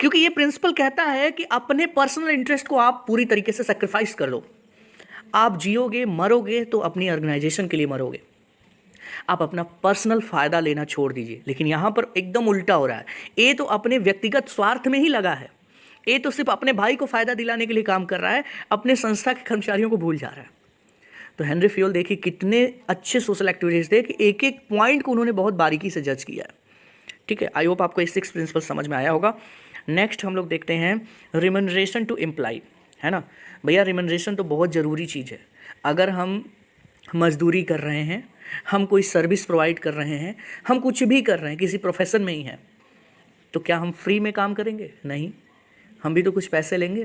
क्योंकि ये प्रिंसिपल कहता है कि अपने पर्सनल इंटरेस्ट को आप पूरी तरीके से सेक्रीफाइस कर लो। आप जियोगे मरोगे तो अपनी ऑर्गेनाइजेशन के लिए मरोगे, आप अपना पर्सनल फ़ायदा लेना छोड़ दीजिए। लेकिन यहाँ पर एकदम उल्टा हो रहा है। ए तो अपने व्यक्तिगत स्वार्थ में ही लगा है, ए तो सिर्फ अपने भाई को फ़ायदा दिलाने के लिए काम कर रहा है, अपने संस्था के कर्मचारियों को भूल जा रहा है। तो हेनरी फ्यूल देखिए कितने अच्छे सोशल एक्टिविटीज़ थे कि एक एक पॉइंट को उन्होंने बहुत बारीकी से जज किया है, ठीक है। आई होप आपको ये 6 प्रिंसिपल समझ में आया होगा। नेक्स्ट हम लोग देखते हैं रिमनरेशन टू एम्प्लॉय, है ना। भैया रिमनरेशन तो बहुत ज़रूरी चीज़ है। अगर हम मजदूरी कर रहे हैं, हम कोई सर्विस प्रोवाइड कर रहे हैं, हम कुछ भी कर रहे हैं, किसी प्रोफेशन में ही हैं, तो क्या हम फ्री में काम करेंगे? नहीं, हम भी तो कुछ पैसे लेंगे,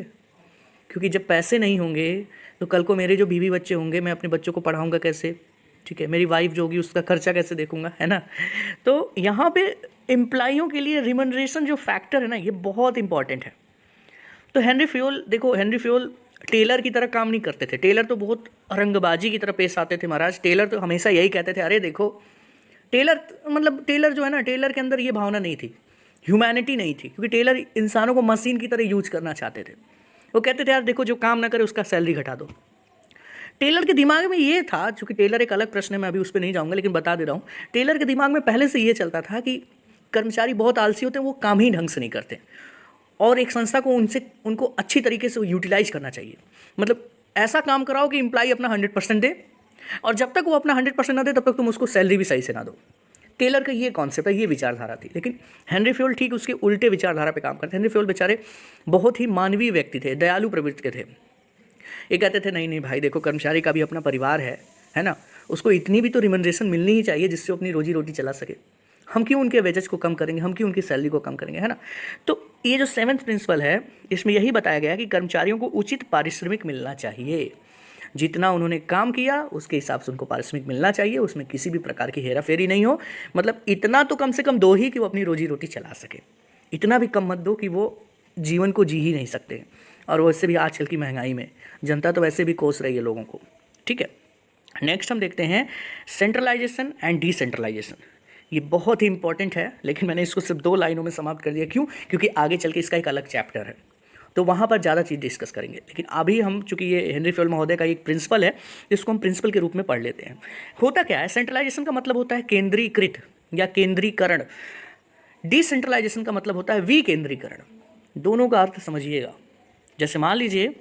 क्योंकि जब पैसे नहीं होंगे तो कल को मेरे जो बीवी बच्चे होंगे, मैं अपने बच्चों को पढ़ाऊँगा कैसे, ठीक है, मेरी वाइफ जो होगी उसका खर्चा कैसे देखूंगा, है ना। तो यहाँ पे एम्प्लॉइयों के लिए रिमनरेशन जो फैक्टर है ना, ये बहुत इंपॉर्टेंट है। तो हेनरी फ्यूल देखो, हेनरी फ्यूल टेलर की तरह काम नहीं करते थे। टेलर तो बहुत रंगबाजी की तरह पेश आते थे महाराज। टेलर तो हमेशा यही कहते थे, अरे देखो टेलर, मतलब टेलर जो है ना, टेलर के अंदर ये भावना नहीं थी, ह्यूमैनिटी नहीं थी, क्योंकि टेलर इंसानों को मशीन की तरह यूज करना चाहते थे। वो कहते थे यार देखो जो काम ना करे उसका सैलरी घटा दो। टेलर के दिमाग में ये था, चूँकि टेलर एक अलग प्रश्न है, मैं अभी उस पर नहीं जाऊँगा, लेकिन बता दे रहा हूँ, टेलर के दिमाग में पहले से ये चलता था कि कर्मचारी बहुत आलसी होते हैं, वो काम ही ढंग से नहीं करते और एक संस्था को उनको अच्छी तरीके से यूटिलाइज करना चाहिए। मतलब ऐसा काम कराओ कि एम्प्लॉय अपना 100% दे, और जब तक वो अपना 100% ना दे तब तक तुम उसको सैलरी भी सही से ना दो। टेलर का ये कॉन्सेप्ट है, ये विचारधारा थी। लेकिन हेनरी फ्यूल ठीक उसके उल्टे विचारधारा पे काम करते। हेनरी फ्यूल बेचारे बहुत ही मानवीय व्यक्ति थे, दयालु प्रवृत्ति के थे। ये कहते थे नहीं नहीं भाई देखो, कर्मचारी का भी अपना परिवार है ना, उसको इतनी भी तो रिमनरेशन मिलनी ही चाहिए जिससे अपनी रोजी रोटी चला सके। हम क्यों उनके वेजेस को कम करेंगे, हम क्यों उनकी सैलरी को कम करेंगे, है ना। तो ये जो 7th प्रिंसिपल है, इसमें यही बताया गया है कि कर्मचारियों को उचित पारिश्रमिक मिलना चाहिए। जितना उन्होंने काम किया उसके हिसाब से उनको पारिश्रमिक मिलना चाहिए, उसमें किसी भी प्रकार की हेराफेरी नहीं हो। मतलब इतना तो कम से कम दो ही कि वो अपनी रोजी रोटी चला सके, इतना भी कम मत दो कि वो जीवन को जी ही नहीं सकते। और वैसे भी आजकल की महंगाई में जनता तो वैसे भी कोस रही है लोगों को, ठीक है। नेक्स्ट हम देखते हैं सेंट्रलाइजेशन एंड डिसेंट्रलाइजेशन। ये बहुत ही इंपॉर्टेंट है, लेकिन मैंने इसको सिर्फ 2 लाइनों में समाप्त कर दिया। क्यों? क्योंकि आगे चल के इसका एक अलग चैप्टर है, तो वहाँ पर ज़्यादा चीज़ डिस्कस करेंगे। लेकिन अभी हम, चूँकि ये हेनरी फ्यूल महोदय का एक प्रिंसिपल है, इसको हम प्रिंसिपल के रूप में पढ़ लेते हैं। होता क्या है, सेंट्रलाइजेशन का मतलब होता है केंद्रीकृत या केंद्रीकरण, डिसेंट्रलाइजेशन का मतलब होता है विकेंद्रीकरण। दोनों का अर्थ समझिएगा। जैसे मान लीजिए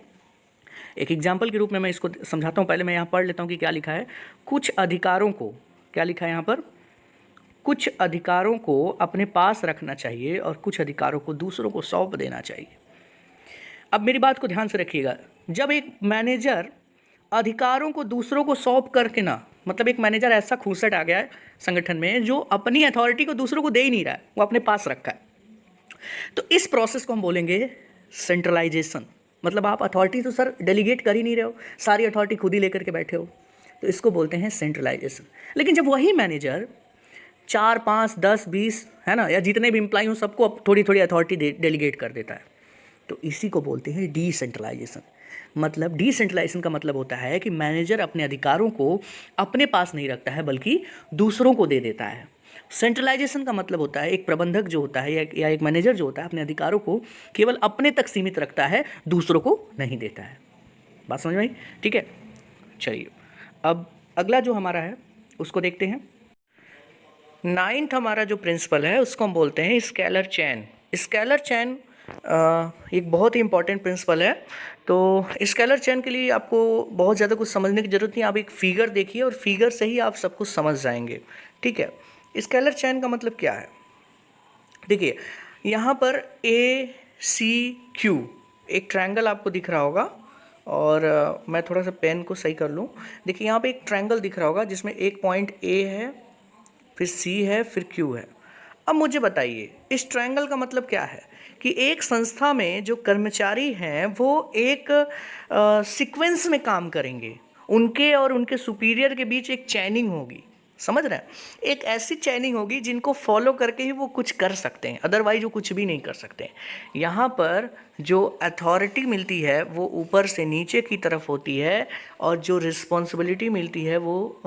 एक एग्जाम्पल के रूप में मैं इसको समझाता हूँ। पहले मैं यहाँ पढ़ लेता हूँ कि क्या लिखा है। कुछ अधिकारों को, क्या लिखा है यहाँ पर, कुछ अधिकारों को अपने पास रखना चाहिए और कुछ अधिकारों को दूसरों को सौंप देना चाहिए। अब मेरी बात को ध्यान से रखिएगा। जब एक मैनेजर अधिकारों को दूसरों को सौंप करके ना, मतलब एक मैनेजर ऐसा खूसट आ गया है संगठन में जो अपनी अथॉरिटी को दूसरों को दे ही नहीं रहा है, वो अपने पास रखा है, तो इस प्रोसेस को हम बोलेंगे सेंट्रलाइजेशन। मतलब आप अथॉरिटी तो सर डेलीगेट कर ही नहीं रहे हो, सारी अथॉरिटी खुद ही लेकर के बैठे हो, तो इसको बोलते हैं सेंट्रलाइजेशन। लेकिन जब वही मैनेजर 4, 5, 10, 20 है ना, या जितने भी एम्प्लॉय हो सबको थोड़ी थोड़ी अथॉरिटी डेलीगेट कर देता है, तो इसी को बोलते हैं डिसेंट्रलाइजेशन। मतलब डिसेंट्रलाइजेशन का मतलब होता है कि मैनेजर अपने अधिकारों को अपने पास नहीं रखता है बल्कि दूसरों को दे देता है। सेंट्रलाइजेशन का मतलब होता है एक प्रबंधक जो होता है या एक मैनेजर जो होता है अपने अधिकारों को केवल अपने तक सीमित रखता है, दूसरों को नहीं देता है। बात समझ में आई? ठीक है, चलिए अब अगला जो हमारा है उसको देखते हैं। 9th हमारा जो प्रिंसिपल है उसको हम बोलते हैं स्केलर चेन। स्केलर चेन एक बहुत ही इंपॉर्टेंट प्रिंसिपल है। तो स्केलर चेन के लिए आपको बहुत ज़्यादा कुछ समझने की ज़रूरत नहीं, आप एक फिगर देखिए और फिगर से ही आप सब कुछ समझ जाएंगे। ठीक है, स्केलर चेन का मतलब क्या है? देखिए यहाँ पर ACQ एक ट्रायंगल आपको दिख रहा होगा, और मैं थोड़ा सा पेन को सही कर लूँ। देखिए यहाँ पे एक ट्रायंगल दिख रहा होगा जिसमें एक पॉइंट A है, फिर C है, फिर Q है। अब मुझे बताइए इस ट्रायंगल का मतलब क्या है कि एक संस्था में जो कर्मचारी हैं वो एक सीक्वेंस में काम करेंगे, उनके और उनके सुपीरियर के बीच एक चैनिंग होगी। समझ रहे हैं? एक ऐसी चैनिंग होगी जिनको फॉलो करके ही वो कुछ कर सकते हैं, अदरवाइज वो कुछ भी नहीं कर सकते। यहाँ पर जो अथॉरिटी मिलती है वो ऊपर से नीचे की तरफ होती है, और जो रिस्पॉन्सिबिलिटी मिलती है वो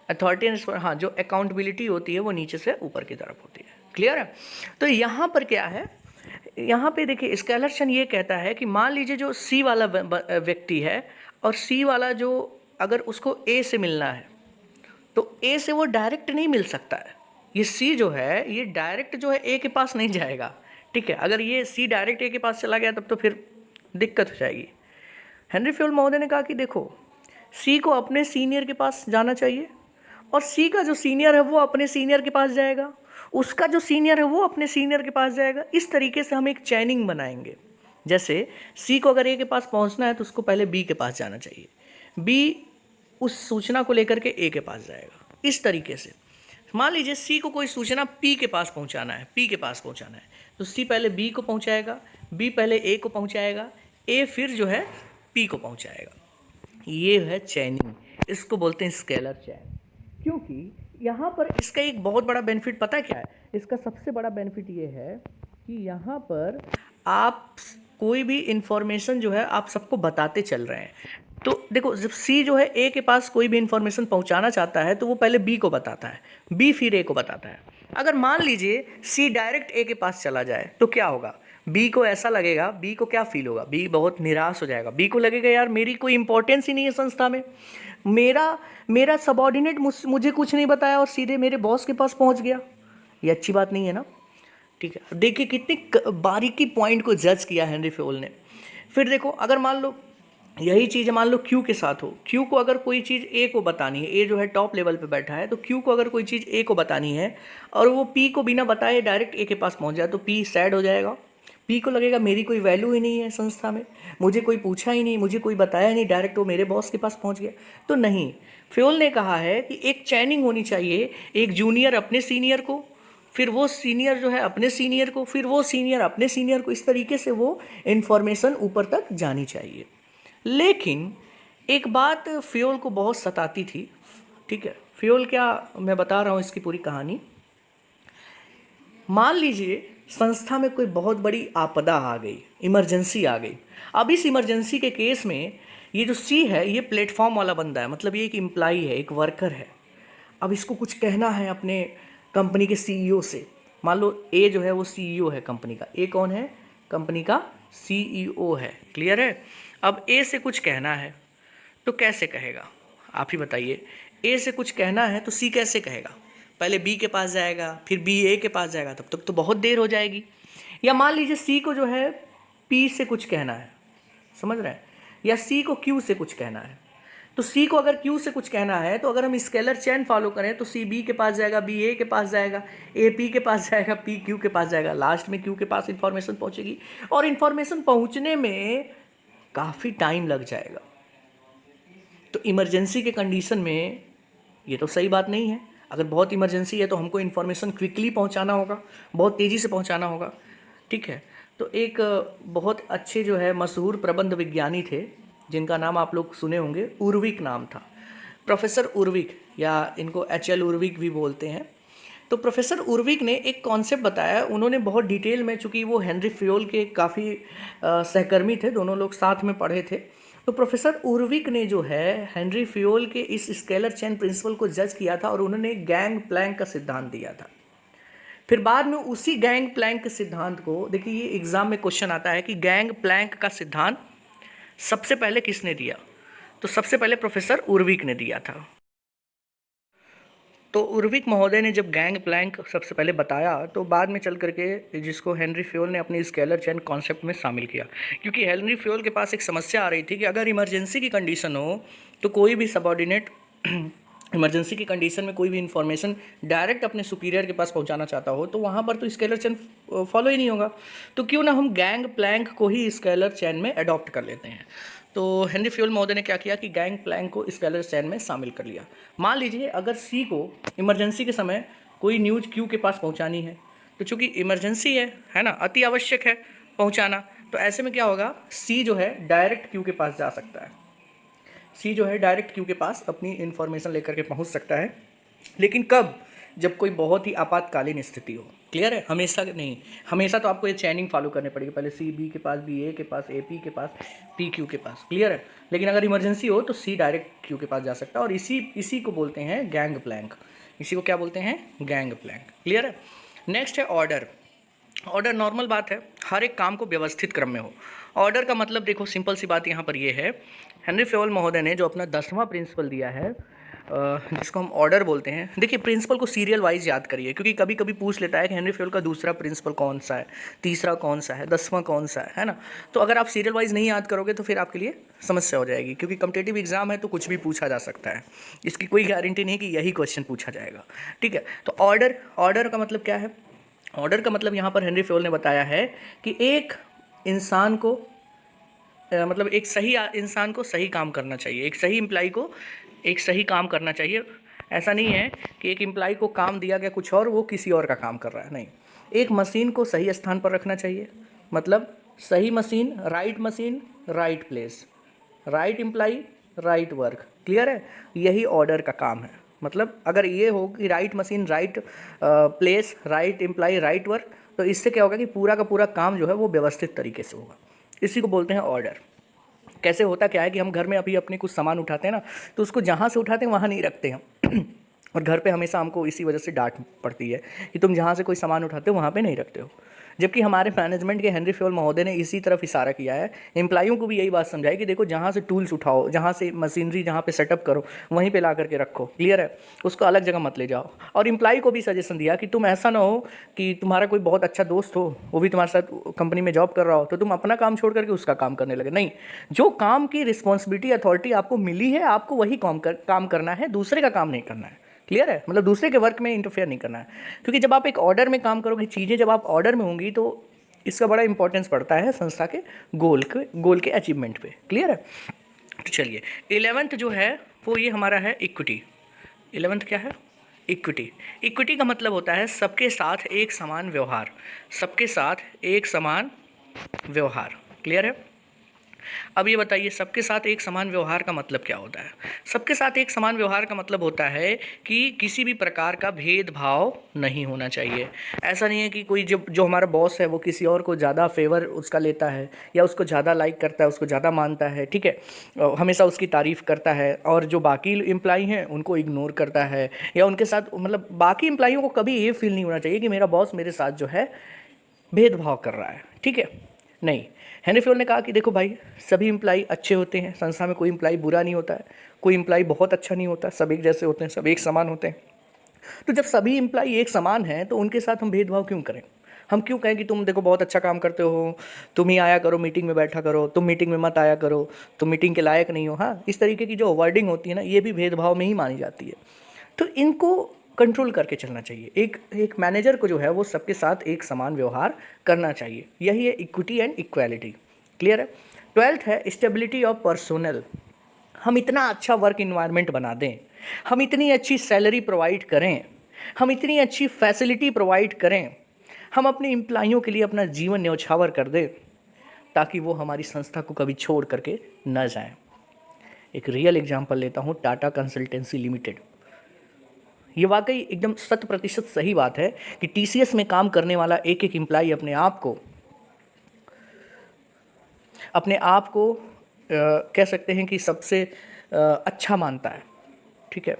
अथॉरिटी, हाँ, जो अकाउंटेबिलिटी होती है वो नीचे से ऊपर की तरफ होती है। क्लियर है? तो यहाँ पर क्या है, यहाँ पे देखिए स्केलर चेन ये कहता है कि मान लीजिए जो C वाला व्यक्ति है और C वाला जो अगर उसको A से मिलना है तो A से वो डायरेक्ट नहीं मिल सकता है। ये C जो है ये डायरेक्ट जो है A के पास नहीं जाएगा। ठीक है, अगर ये C डायरेक्ट A के पास चला गया तब तो फिर दिक्कत हो जाएगी। हेनरी फ्योल महोदय ने कहा कि देखो C को अपने सीनियर के पास जाना चाहिए, और C का जो सीनियर है वो अपने सीनियर के पास जाएगा, उसका जो सीनियर है वो अपने सीनियर के पास जाएगा। इस तरीके से हम एक चैनिंग बनाएंगे। जैसे C को अगर A के पास पहुंचना है तो उसको पहले B के पास जाना चाहिए, B उस सूचना को लेकर के A के पास जाएगा। इस तरीके से मान लीजिए C को कोई सूचना P के पास पहुंचाना है, P के पास पहुंचाना है, तो C पहले B को पहुंचाएगा, B पहले A को पहुंचाएगा, A फिर जो है P को पहुंचाएगा। ये है चैनिंग, इसको बोलते हैं स्केलर चैन। क्योंकि यहाँ पर इसका एक बहुत बड़ा बेनिफिट पता है क्या है? इसका सबसे बड़ा बेनिफिट ये है कि यहाँ पर आप कोई भी इंफॉर्मेशन जो है आप सबको बताते चल रहे हैं। तो देखो जब C जो है A के पास कोई भी इंफॉर्मेशन पहुँचाना चाहता है तो वो पहले B को बताता है, B फिर A को बताता है। अगर मान लीजिए C डायरेक्ट A के पास चला जाए तो क्या होगा? B को ऐसा लगेगा, B को क्या फील होगा? B बहुत निराश हो जाएगा, B को लगेगा यार मेरी कोई इंपॉर्टेंस ही नहीं है संस्था में, मेरा सबऑर्डिनेट मुझे कुछ नहीं बताया और सीधे मेरे बॉस के पास पहुंच गया। ये अच्छी बात नहीं है ना? ठीक है, देखिए कितनी बारीकी पॉइंट को जज किया हेनरी फ्योल ने। फिर देखो अगर मान लो यही चीज़ मान लो Q के साथ हो, Q को अगर कोई चीज़ A को बतानी है, A जो है टॉप लेवल पे बैठा है, तो Q को अगर कोई चीज़ A को बतानी है और वो P को बिना बताए डायरेक्ट A के पास पहुंच जाए तो P सैड हो जाएगा। P को लगेगा मेरी कोई वैल्यू ही नहीं है संस्था में, मुझे कोई पूछा ही नहीं, मुझे कोई बताया नहीं, डायरेक्ट वो मेरे बॉस के पास पहुंच गया। तो नहीं, फ्योल ने कहा है कि एक चैनिंग होनी चाहिए, एक जूनियर अपने सीनियर को, फिर वो सीनियर जो है अपने सीनियर को, फिर वो सीनियर अपने सीनियर को, इस तरीके से वो इन्फॉर्मेशन ऊपर तक जानी चाहिए। लेकिन एक बात फ्योल को बहुत सताती थी। ठीक है, फ्योल क्या, मैं बता रहा हूँ इसकी पूरी कहानी। मान लीजिए संस्था में कोई बहुत बड़ी आपदा आ गई, इमरजेंसी आ गई। अब इस इमरजेंसी के केस में ये जो C है ये प्लेटफॉर्म वाला बंदा है, मतलब ये एक एम्प्लॉई है, एक वर्कर है। अब इसको कुछ कहना है अपने कंपनी के CEO से। मान लो A जो है वो CEO है कंपनी का। A कौन है? कंपनी का CEO है। क्लियर है? अब A से कुछ कहना है तो कैसे कहेगा? आप ही बताइए। A से कुछ कहना है तो C कैसे कहेगा? पहले B के पास जाएगा, फिर B A के पास जाएगा, तब तक तो बहुत देर हो जाएगी। या मान लीजिए C को जो है P से कुछ कहना है, समझ रहे हैं, या C को Q से कुछ कहना है। तो C को अगर Q से कुछ कहना है तो अगर हम स्केलर चेन फॉलो करें तो C B के पास जाएगा, B A के पास जाएगा, A P के पास जाएगा, P Q के पास जाएगा, लास्ट में Q के पास इंफॉर्मेशन पहुंचेगी, और इंफॉर्मेशन पहुंचने में काफ़ी टाइम लग जाएगा। तो इमरजेंसी के कंडीशन में ये तो सही बात नहीं है। अगर बहुत इमरजेंसी है तो हमको इन्फॉर्मेशन क्विकली पहुंचाना होगा, बहुत तेज़ी से पहुंचाना होगा। ठीक है, तो एक बहुत अच्छे जो है मशहूर प्रबंध विज्ञानी थे, जिनका नाम आप लोग सुने होंगे, उर्विक नाम था, प्रोफेसर उर्विक, या इनको एच.एल. उर्विक भी बोलते हैं। तो प्रोफेसर उर्विक ने एक कॉन्सेप्ट बताया, उन्होंने बहुत डिटेल में, चूँकि वो हेनरी फ्योल के काफ़ी सहकर्मी थे, दोनों लोग साथ में पढ़े थे। तो प्रोफेसर उर्विक ने जो है हेनरी फ्योल के इस स्केलर चेन प्रिंसिपल को जज किया था और उन्होंने गैंग प्लैंक का सिद्धांत दिया था। फिर बाद में उसी गैंग प्लैंक के सिद्धांत को, देखिए ये एग्जाम में क्वेश्चन आता है कि गैंग प्लैंक का सिद्धांत सबसे पहले किसने दिया, तो सबसे पहले प्रोफेसर उर्विक ने दिया था। तो उर्विक महोदय ने जब गैंग प्लैंक सबसे पहले बताया, तो बाद में चल करके जिसको हेनरी फ्योल ने अपनी स्केलर चेन कॉन्सेप्ट में शामिल किया, क्योंकि हेनरी फ्योल के पास एक समस्या आ रही थी कि अगर इमरजेंसी की कंडीशन हो तो कोई भी सबऑर्डिनेट इमरजेंसी की कंडीशन में कोई भी इंफॉर्मेशन डायरेक्ट अपने सुपीरियर के पास पहुंचाना चाहता हो, तो वहाँ पर तो स्केलर चेन फॉलो ही नहीं होगा। तो क्यों ना हम गैंग प्लैंक को ही स्केलर चेन में अडॉप्ट कर लेते हैं। तो हेनरी फ्योल महोदय ने क्या किया कि गैंग प्लैंक को स्केलर चेन में शामिल कर लिया। मान लीजिए अगर सी को इमरजेंसी के समय कोई न्यूज़ क्यू के पास पहुंचानी है, तो चूंकि इमरजेंसी है ना, अति आवश्यक है पहुंचाना, तो ऐसे में क्या होगा, सी जो है डायरेक्ट क्यू के पास जा सकता है। सी जो है डायरेक्ट क्यू के पास अपनी इन्फॉर्मेशन लेकर के पहुंच सकता है। लेकिन कब, जब कोई बहुत ही आपातकालीन स्थिति हो। क्लियर है, हमेशा नहीं, हमेशा तो आपको ये चैनिंग फॉलो करनी पड़ेगी, पहले सी बी के पास, बी ए के पास, ए पी के पास, पी क्यू के पास। क्लियर है, लेकिन अगर इमरजेंसी हो तो सी डायरेक्ट क्यू के पास जा सकता है, और इसी को बोलते हैं गैंग प्लैंक। इसी को क्या बोलते हैं, गैंग प्लैंक। क्लियर है। नेक्स्ट है ऑर्डर। ऑर्डर नॉर्मल बात है, हर एक काम को व्यवस्थित क्रम में हो। ऑर्डर का मतलब देखो, सिंपल सी बात यहाँ पर ये है, हेनरी फ्योल महोदय ने जो अपना 10वां प्रिंसिपल दिया है, जिसको हम ऑर्डर बोलते हैं। देखिए प्रिंसिपल को सीरियल वाइज याद करिए, क्योंकि कभी कभी पूछ लेता है कि हेनरी फ्योल का दूसरा प्रिंसिपल कौन सा है, तीसरा कौन सा है, 10वां कौन सा है ना। तो अगर आप सीरियल वाइज नहीं याद करोगे तो फिर आपके लिए समस्या हो जाएगी, क्योंकि कॉम्पिटिटिव एग्जाम है तो कुछ भी पूछा जा सकता है, इसकी कोई गारंटी नहीं कि यही क्वेश्चन पूछा जाएगा। ठीक है, तो ऑर्डर का मतलब क्या है, ऑर्डर का मतलब यहाँ पर हेनरी फ्योल ने बताया है कि एक इंसान को मतलब एक सही इंसान को सही काम करना चाहिए, एक सही एम्प्लाई को एक सही काम करना चाहिए। ऐसा नहीं है कि एक एम्प्लाई को काम दिया गया कुछ और, वो किसी और का काम कर रहा है, नहीं। एक मशीन को सही स्थान पर रखना चाहिए, मतलब सही machine, right place, right employee, right work. Clear है, यही ऑर्डर का काम है। मतलब अगर ये हो कि right machine, right place, right employee, right work, तो इससे क्या होगा कि पूरा का पूरा काम जो है वो व्यवस्थित तरीके से होगा। इसी को बोलते हैं ऑर्डर। कैसे होता क्या है कि हम घर में अभी अपने कुछ सामान उठाते हैं ना, तो उसको जहाँ से उठाते हैं वहाँ नहीं रखते हम और घर पे हमेशा हमको इसी वजह से डांट पड़ती है कि तुम जहाँ से कोई सामान उठाते हो वहाँ पे नहीं रखते हो। जबकि हमारे मैनेजमेंट के हेनरी फ्योल महोदय ने इसी तरफ इशारा किया है, एम्प्लॉइयों को भी यही बात समझाई कि देखो जहाँ से टूल्स उठाओ, जहाँ से मशीनरी जहाँ पे सेटअप करो वहीं पे ला करके रखो। क्लियर है, उसको अलग जगह मत ले जाओ। और एम्प्लॉय को भी सजेशन दिया कि तुम ऐसा ना हो कि तुम्हारा कोई बहुत अच्छा दोस्त हो, वो भी तुम्हारे साथ कंपनी में जॉब कर रहा हो, तो तुम अपना काम छोड़ करके उसका काम करने लगे। नहीं, जो काम की रिस्पॉन्सिबिलिटी अथॉरिटी आपको मिली है, आपको वही काम करना है, दूसरे का काम नहीं करना है। क्लियर है, मतलब दूसरे के वर्क में इंटरफेयर नहीं करना है, क्योंकि जब आप एक ऑर्डर में काम करोगे, चीज़ें जब आप ऑर्डर में होंगी तो इसका बड़ा इंपॉर्टेंस पड़ता है संस्था के गोल के अचीवमेंट पे। क्लियर है, तो चलिए 11th जो है वो ये हमारा है इक्विटी। 11th क्या है, इक्विटी। इक्विटी का मतलब होता है सबके साथ एक समान व्यवहार, सबके साथ एक समान व्यवहार। क्लियर है। अब ये बताइए सबके साथ एक समान व्यवहार का मतलब क्या होता है। सबके साथ एक समान व्यवहार का मतलब होता है कि किसी भी प्रकार का भेदभाव नहीं होना चाहिए। ऐसा नहीं है कि कोई जो हमारा बॉस है वो किसी और को ज़्यादा फेवर उसका लेता है, या उसको ज़्यादा लाइक करता है, उसको ज़्यादा मानता है, ठीक है, हमेशा उसकी तारीफ़ करता है, और जो बाकी एम्प्लॉई हैं उनको इग्नोर करता है, या उनके साथ मतलब बाकी एम्प्लॉइयों को कभी ये फील नहीं होना चाहिए कि मेरा बॉस मेरे साथ जो है भेदभाव कर रहा है। ठीक है, नहीं। हेनरी फ्योल ने कहा कि देखो भाई, सभी एम्प्लाई अच्छे होते हैं, संस्था में कोई एम्प्लाई बुरा नहीं होता है, कोई एम्प्लाई बहुत अच्छा नहीं होता, सब एक जैसे होते हैं, सब एक समान होते हैं। तो जब सभी एम्प्लाई एक समान हैं तो उनके साथ हम भेदभाव क्यों करें। हम क्यों कहें कि तुम देखो बहुत अच्छा काम करते हो, तुम ही आया करो मीटिंग में बैठा करो, तुम मीटिंग में मत आया करो, तुम मीटिंग के लायक नहीं हो। हाँ, इस तरीके की जो वर्डिंग होती है ना, ये भी भेदभाव में ही मानी जाती है। तो इनको कंट्रोल करके चलना चाहिए। एक मैनेजर को जो है वो सबके साथ एक समान व्यवहार करना चाहिए, यही है इक्विटी एंड इक्वालिटी। क्लियर है। 12th है स्टेबिलिटी ऑफ पर्सोनल। हम इतना अच्छा वर्क इन्वायरमेंट बना दें, हम इतनी अच्छी सैलरी प्रोवाइड करें, हम इतनी अच्छी फैसिलिटी प्रोवाइड करें, हम अपने एम्प्लॉइयों के लिए अपना जीवन न्यौछावर कर दें ताकि वो हमारी संस्था को कभी छोड़ करके न जाएं। एक रियल एग्जांपल लेता हूँ, टाटा कंसल्टेंसी लिमिटेड। ये वाकई एकदम 100% सही बात है कि टीसीएस में काम करने वाला एक एक एम्प्लॉय अपने आप को कह सकते हैं कि सबसे अच्छा मानता है। ठीक है,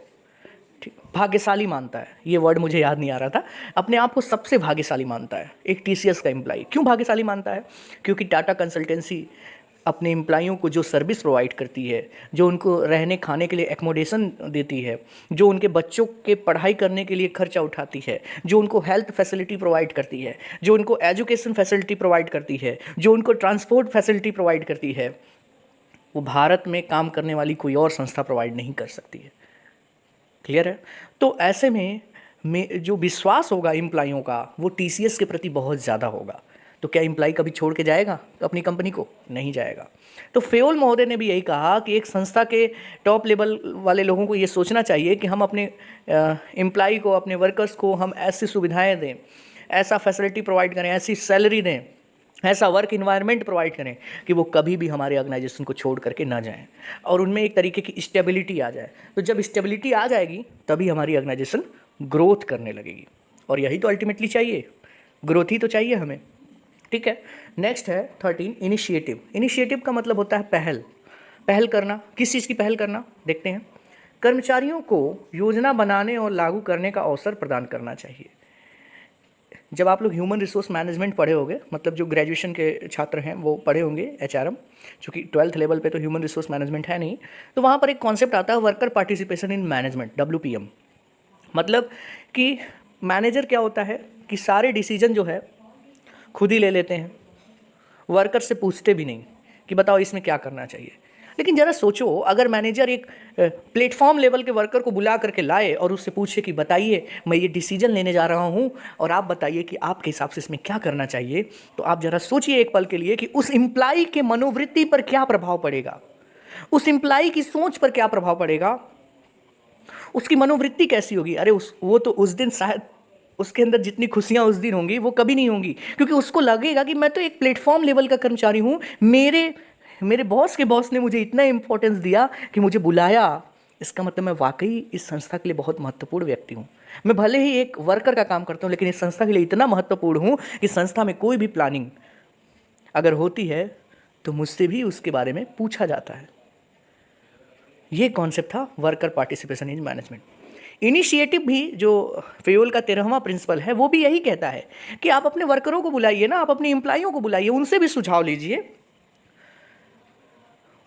ठीक, भाग्यशाली मानता है, ये वर्ड मुझे याद नहीं आ रहा था। अपने आप को सबसे भाग्यशाली मानता है एक टीसीएस का एम्प्लॉय। क्यों भाग्यशाली मानता है? क्योंकि टाटा कंसल्टेंसी अपने एम्प्लॉइयों को जो सर्विस प्रोवाइड करती है, जो उनको रहने खाने के लिए एकोमोडेशन देती है, जो उनके बच्चों के पढ़ाई करने के लिए खर्चा उठाती है, जो उनको हेल्थ फैसिलिटी प्रोवाइड करती है, जो उनको एजुकेशन फैसिलिटी प्रोवाइड करती है, जो उनको ट्रांसपोर्ट फैसिलिटी प्रोवाइड करती है, वो भारत में काम करने वाली कोई और संस्था प्रोवाइड नहीं कर सकती है। क्लियर है? तो ऐसे में जो विश्वास होगा एम्प्लॉइयों का वो टीसीएस के प्रति बहुत ज़्यादा होगा। तो क्या एम्प्लॉय कभी छोड़ के जाएगा अपनी कंपनी को? नहीं जाएगा। तो फेओल महोदय ने भी यही कहा कि एक संस्था के टॉप लेवल वाले लोगों को ये सोचना चाहिए कि हम अपने एम्प्लॉय को, अपने वर्कर्स को हम ऐसी सुविधाएं दें, ऐसा फैसिलिटी प्रोवाइड करें, ऐसी सैलरी दें, ऐसा वर्क इन्वायरमेंट प्रोवाइड करें कि वो कभी भी हमारे ऑर्गेनाइजेशन को छोड़ करके ना जाएं और उनमें एक तरीके की स्टेबिलिटी आ जाए। तो जब स्टेबिलिटी आ जाएगी तभी हमारी ऑर्गेनाइजेशन ग्रोथ करने लगेगी, और यही तो अल्टीमेटली चाहिए, ग्रोथ ही तो चाहिए हमें। ठीक है, नेक्स्ट है 13 इनिशिएटिव। इनिशिएटिव का मतलब होता है पहल करना। किस चीज़ की पहल करना? देखते हैं। कर्मचारियों को योजना बनाने और लागू करने का अवसर प्रदान करना चाहिए। जब आप लोग ह्यूमन रिसोर्स मैनेजमेंट पढ़े होंगे, मतलब जो ग्रेजुएशन के छात्र हैं वो पढ़े होंगे एचआरएम, चूँकि 12th लेवल पे तो ह्यूमन रिसोर्स मैनेजमेंट है नहीं, तो वहाँ पर एक कॉन्सेप्ट आता है worker participation in management, WPM। मतलब कि मैनेजर क्या होता है कि सारे डिसीजन जो है खुद ही ले लेते हैं, वर्कर से पूछते भी नहीं कि बताओ इसमें क्या करना चाहिए। लेकिन ज़रा सोचो, अगर मैनेजर एक प्लेटफॉर्म लेवल के वर्कर को बुला करके लाए और उससे पूछे कि बताइए मैं ये डिसीजन लेने जा रहा हूँ और आप बताइए कि आपके हिसाब से इसमें क्या करना चाहिए, तो आप ज़रा सोचिए एक पल के लिए कि उस एम्प्लॉय के मनोवृत्ति पर क्या प्रभाव पड़ेगा, उस एम्प्लॉय की सोच पर क्या प्रभाव पड़ेगा, उसकी मनोवृत्ति कैसी होगी। अरे वो तो उस दिन शायद उसके अंदर जितनी खुशियां उस दिन होंगी वो कभी नहीं होंगी, क्योंकि उसको लगेगा कि मैं तो एक प्लेटफॉर्म लेवल का कर्मचारी हूँ, मेरे बॉस के बॉस ने मुझे इतना इंपॉर्टेंस दिया कि मुझे बुलाया, इसका मतलब मैं वाकई इस संस्था के लिए बहुत महत्वपूर्ण व्यक्ति हूँ। मैं भले ही एक वर्कर का काम करता हूँ लेकिन इस संस्था के लिए इतना महत्वपूर्ण हूँ कि संस्था में कोई भी प्लानिंग अगर होती है तो मुझसे भी उसके बारे में पूछा जाता है। ये कॉन्सेप्ट था worker participation in management. Initiative भी जो फेओल का 13वां प्रिंसिपल है वो भी यही कहता है कि आप अपने वर्करों को बुलाइए ना, आप अपने एम्प्लॉइयों को बुलाइए, उनसे भी सुझाव लीजिए,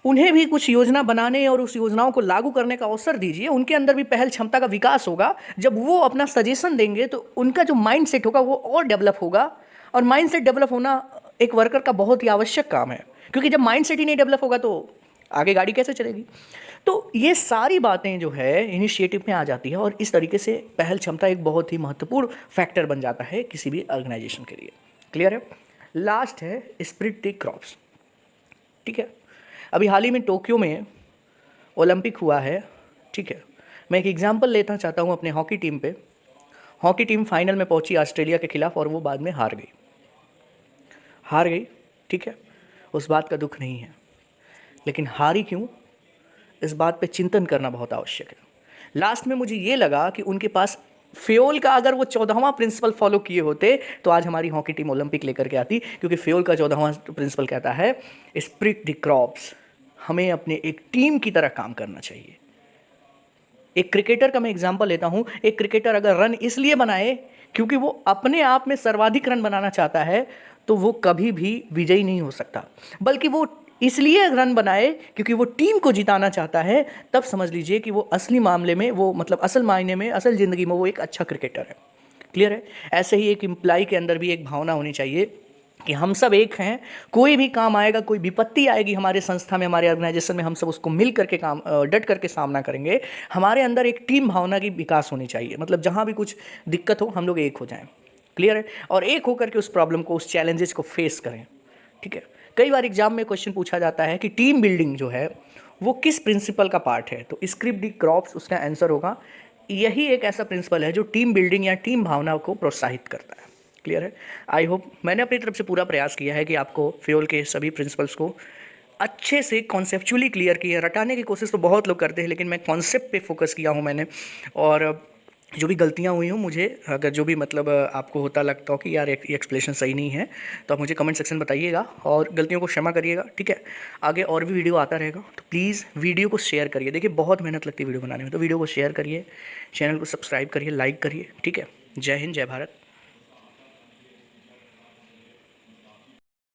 उन्हें भी कुछ योजना बनाने और उस योजनाओं को लागू करने का अवसर दीजिए। उनके अंदर भी पहल क्षमता का विकास होगा। जब वो अपना सजेशन देंगे तो उनका जो माइंड सेट होगा वो और डेवलप होगा, और माइंड सेट डेवलप होना एक वर्कर का बहुत ही आवश्यक काम है, क्योंकि जब माइंड सेट ही नहीं डेवलप होगा तो आगे गाड़ी कैसे चलेगी। तो ये सारी बातें जो है इनिशिएटिव में आ जाती है, और इस तरीके से पहल क्षमता एक बहुत ही महत्वपूर्ण फैक्टर बन जाता है किसी भी ऑर्गेनाइजेशन के लिए। क्लियर है? लास्ट है स्प्रिट द क्रॉप्स। ठीक है, अभी हाल ही में टोक्यो में ओलंपिक हुआ है। ठीक है, मैं एक एग्जांपल लेना चाहता हूँ अपने हॉकी टीम पे। हॉकी टीम फाइनल में पहुंची ऑस्ट्रेलिया के खिलाफ और वो बाद में हार गई। ठीक है, उस बात का दुख नहीं है, लेकिन हारी क्यों, इस बात पे चिंतन करना बहुत आवश्यक है। लास्ट में मुझे ये लगा कि उनके पास फेओल का अगर वो 14वां प्रिंसिपल फॉलो किए होते तो आज हमारी हॉकी टीम ओलंपिक लेकर के आती, क्योंकि फेओल का 14वां प्रिंसिपल कहता है स्प्रिट द क्रॉप्स, हमें अपने एक टीम की तरह काम करना चाहिए। एक क्रिकेटर का मैं एग्जांपल लेता हूं। एक क्रिकेटर अगर रन इसलिए बनाए क्योंकि वो अपने आप में सर्वाधिक रन बनाना चाहता है तो वो कभी भी विजयी नहीं हो सकता, बल्कि वो इसलिए रन बनाए क्योंकि वो टीम को जिताना चाहता है, तब समझ लीजिए कि वो असली मामले में, वो मतलब असल मायने में, असल ज़िंदगी में वो एक अच्छा क्रिकेटर है। क्लियर है? ऐसे ही एक एम्प्लॉय के अंदर भी एक भावना होनी चाहिए कि हम सब एक हैं, कोई भी काम आएगा, कोई विपत्ति आएगी हमारे संस्था में, हमारे ऑर्गेनाइजेशन में, हम सब उसको मिल करके काम डट करके सामना करेंगे। हमारे अंदर एक टीम भावना की विकास होनी चाहिए, मतलब जहाँ भी कुछ दिक्कत हो हम लोग एक हो जाएं। क्लियर है? और एक होकर के उस प्रॉब्लम को, उस चैलेंजेस को फेस करें। ठीक है, कई बार एग्जाम में क्वेश्चन पूछा जाता है कि टीम बिल्डिंग जो है वो किस प्रिंसिपल का पार्ट है, तो स्क्रिप्ट द क्रॉप्स उसका आंसर होगा। यही एक ऐसा प्रिंसिपल है जो टीम बिल्डिंग या टीम भावना को प्रोत्साहित करता है। क्लियर है। आई होप मैंने अपनी तरफ से पूरा प्रयास किया है कि आपको फ्योल के सभी प्रिंसिपल्स को अच्छे से कॉन्सेप्चुअली क्लियर किया। रटाने की कोशिश तो बहुत लोग करते हैं, लेकिन मैं कॉन्सेप्ट पे फोकस किया हूँ मैंने। और जो भी गलतियाँ हुई हों, मुझे अगर जो भी मतलब आपको होता लगता हो कि यार ये एक्सप्लेनेशन सही नहीं है, तो आप मुझे कमेंट सेक्शन में बताइएगा और गलतियों को क्षमा करिएगा, ठीक है। आगे और भी वीडियो आता रहेगा, तो प्लीज़ वीडियो को शेयर करिए। देखिए बहुत मेहनत लगती है वीडियो बनाने में, तो वीडियो को शेयर करिए, चैनल को सब्सक्राइब करिए, लाइक करिए, ठीक है। जय हिंद, जय भारत।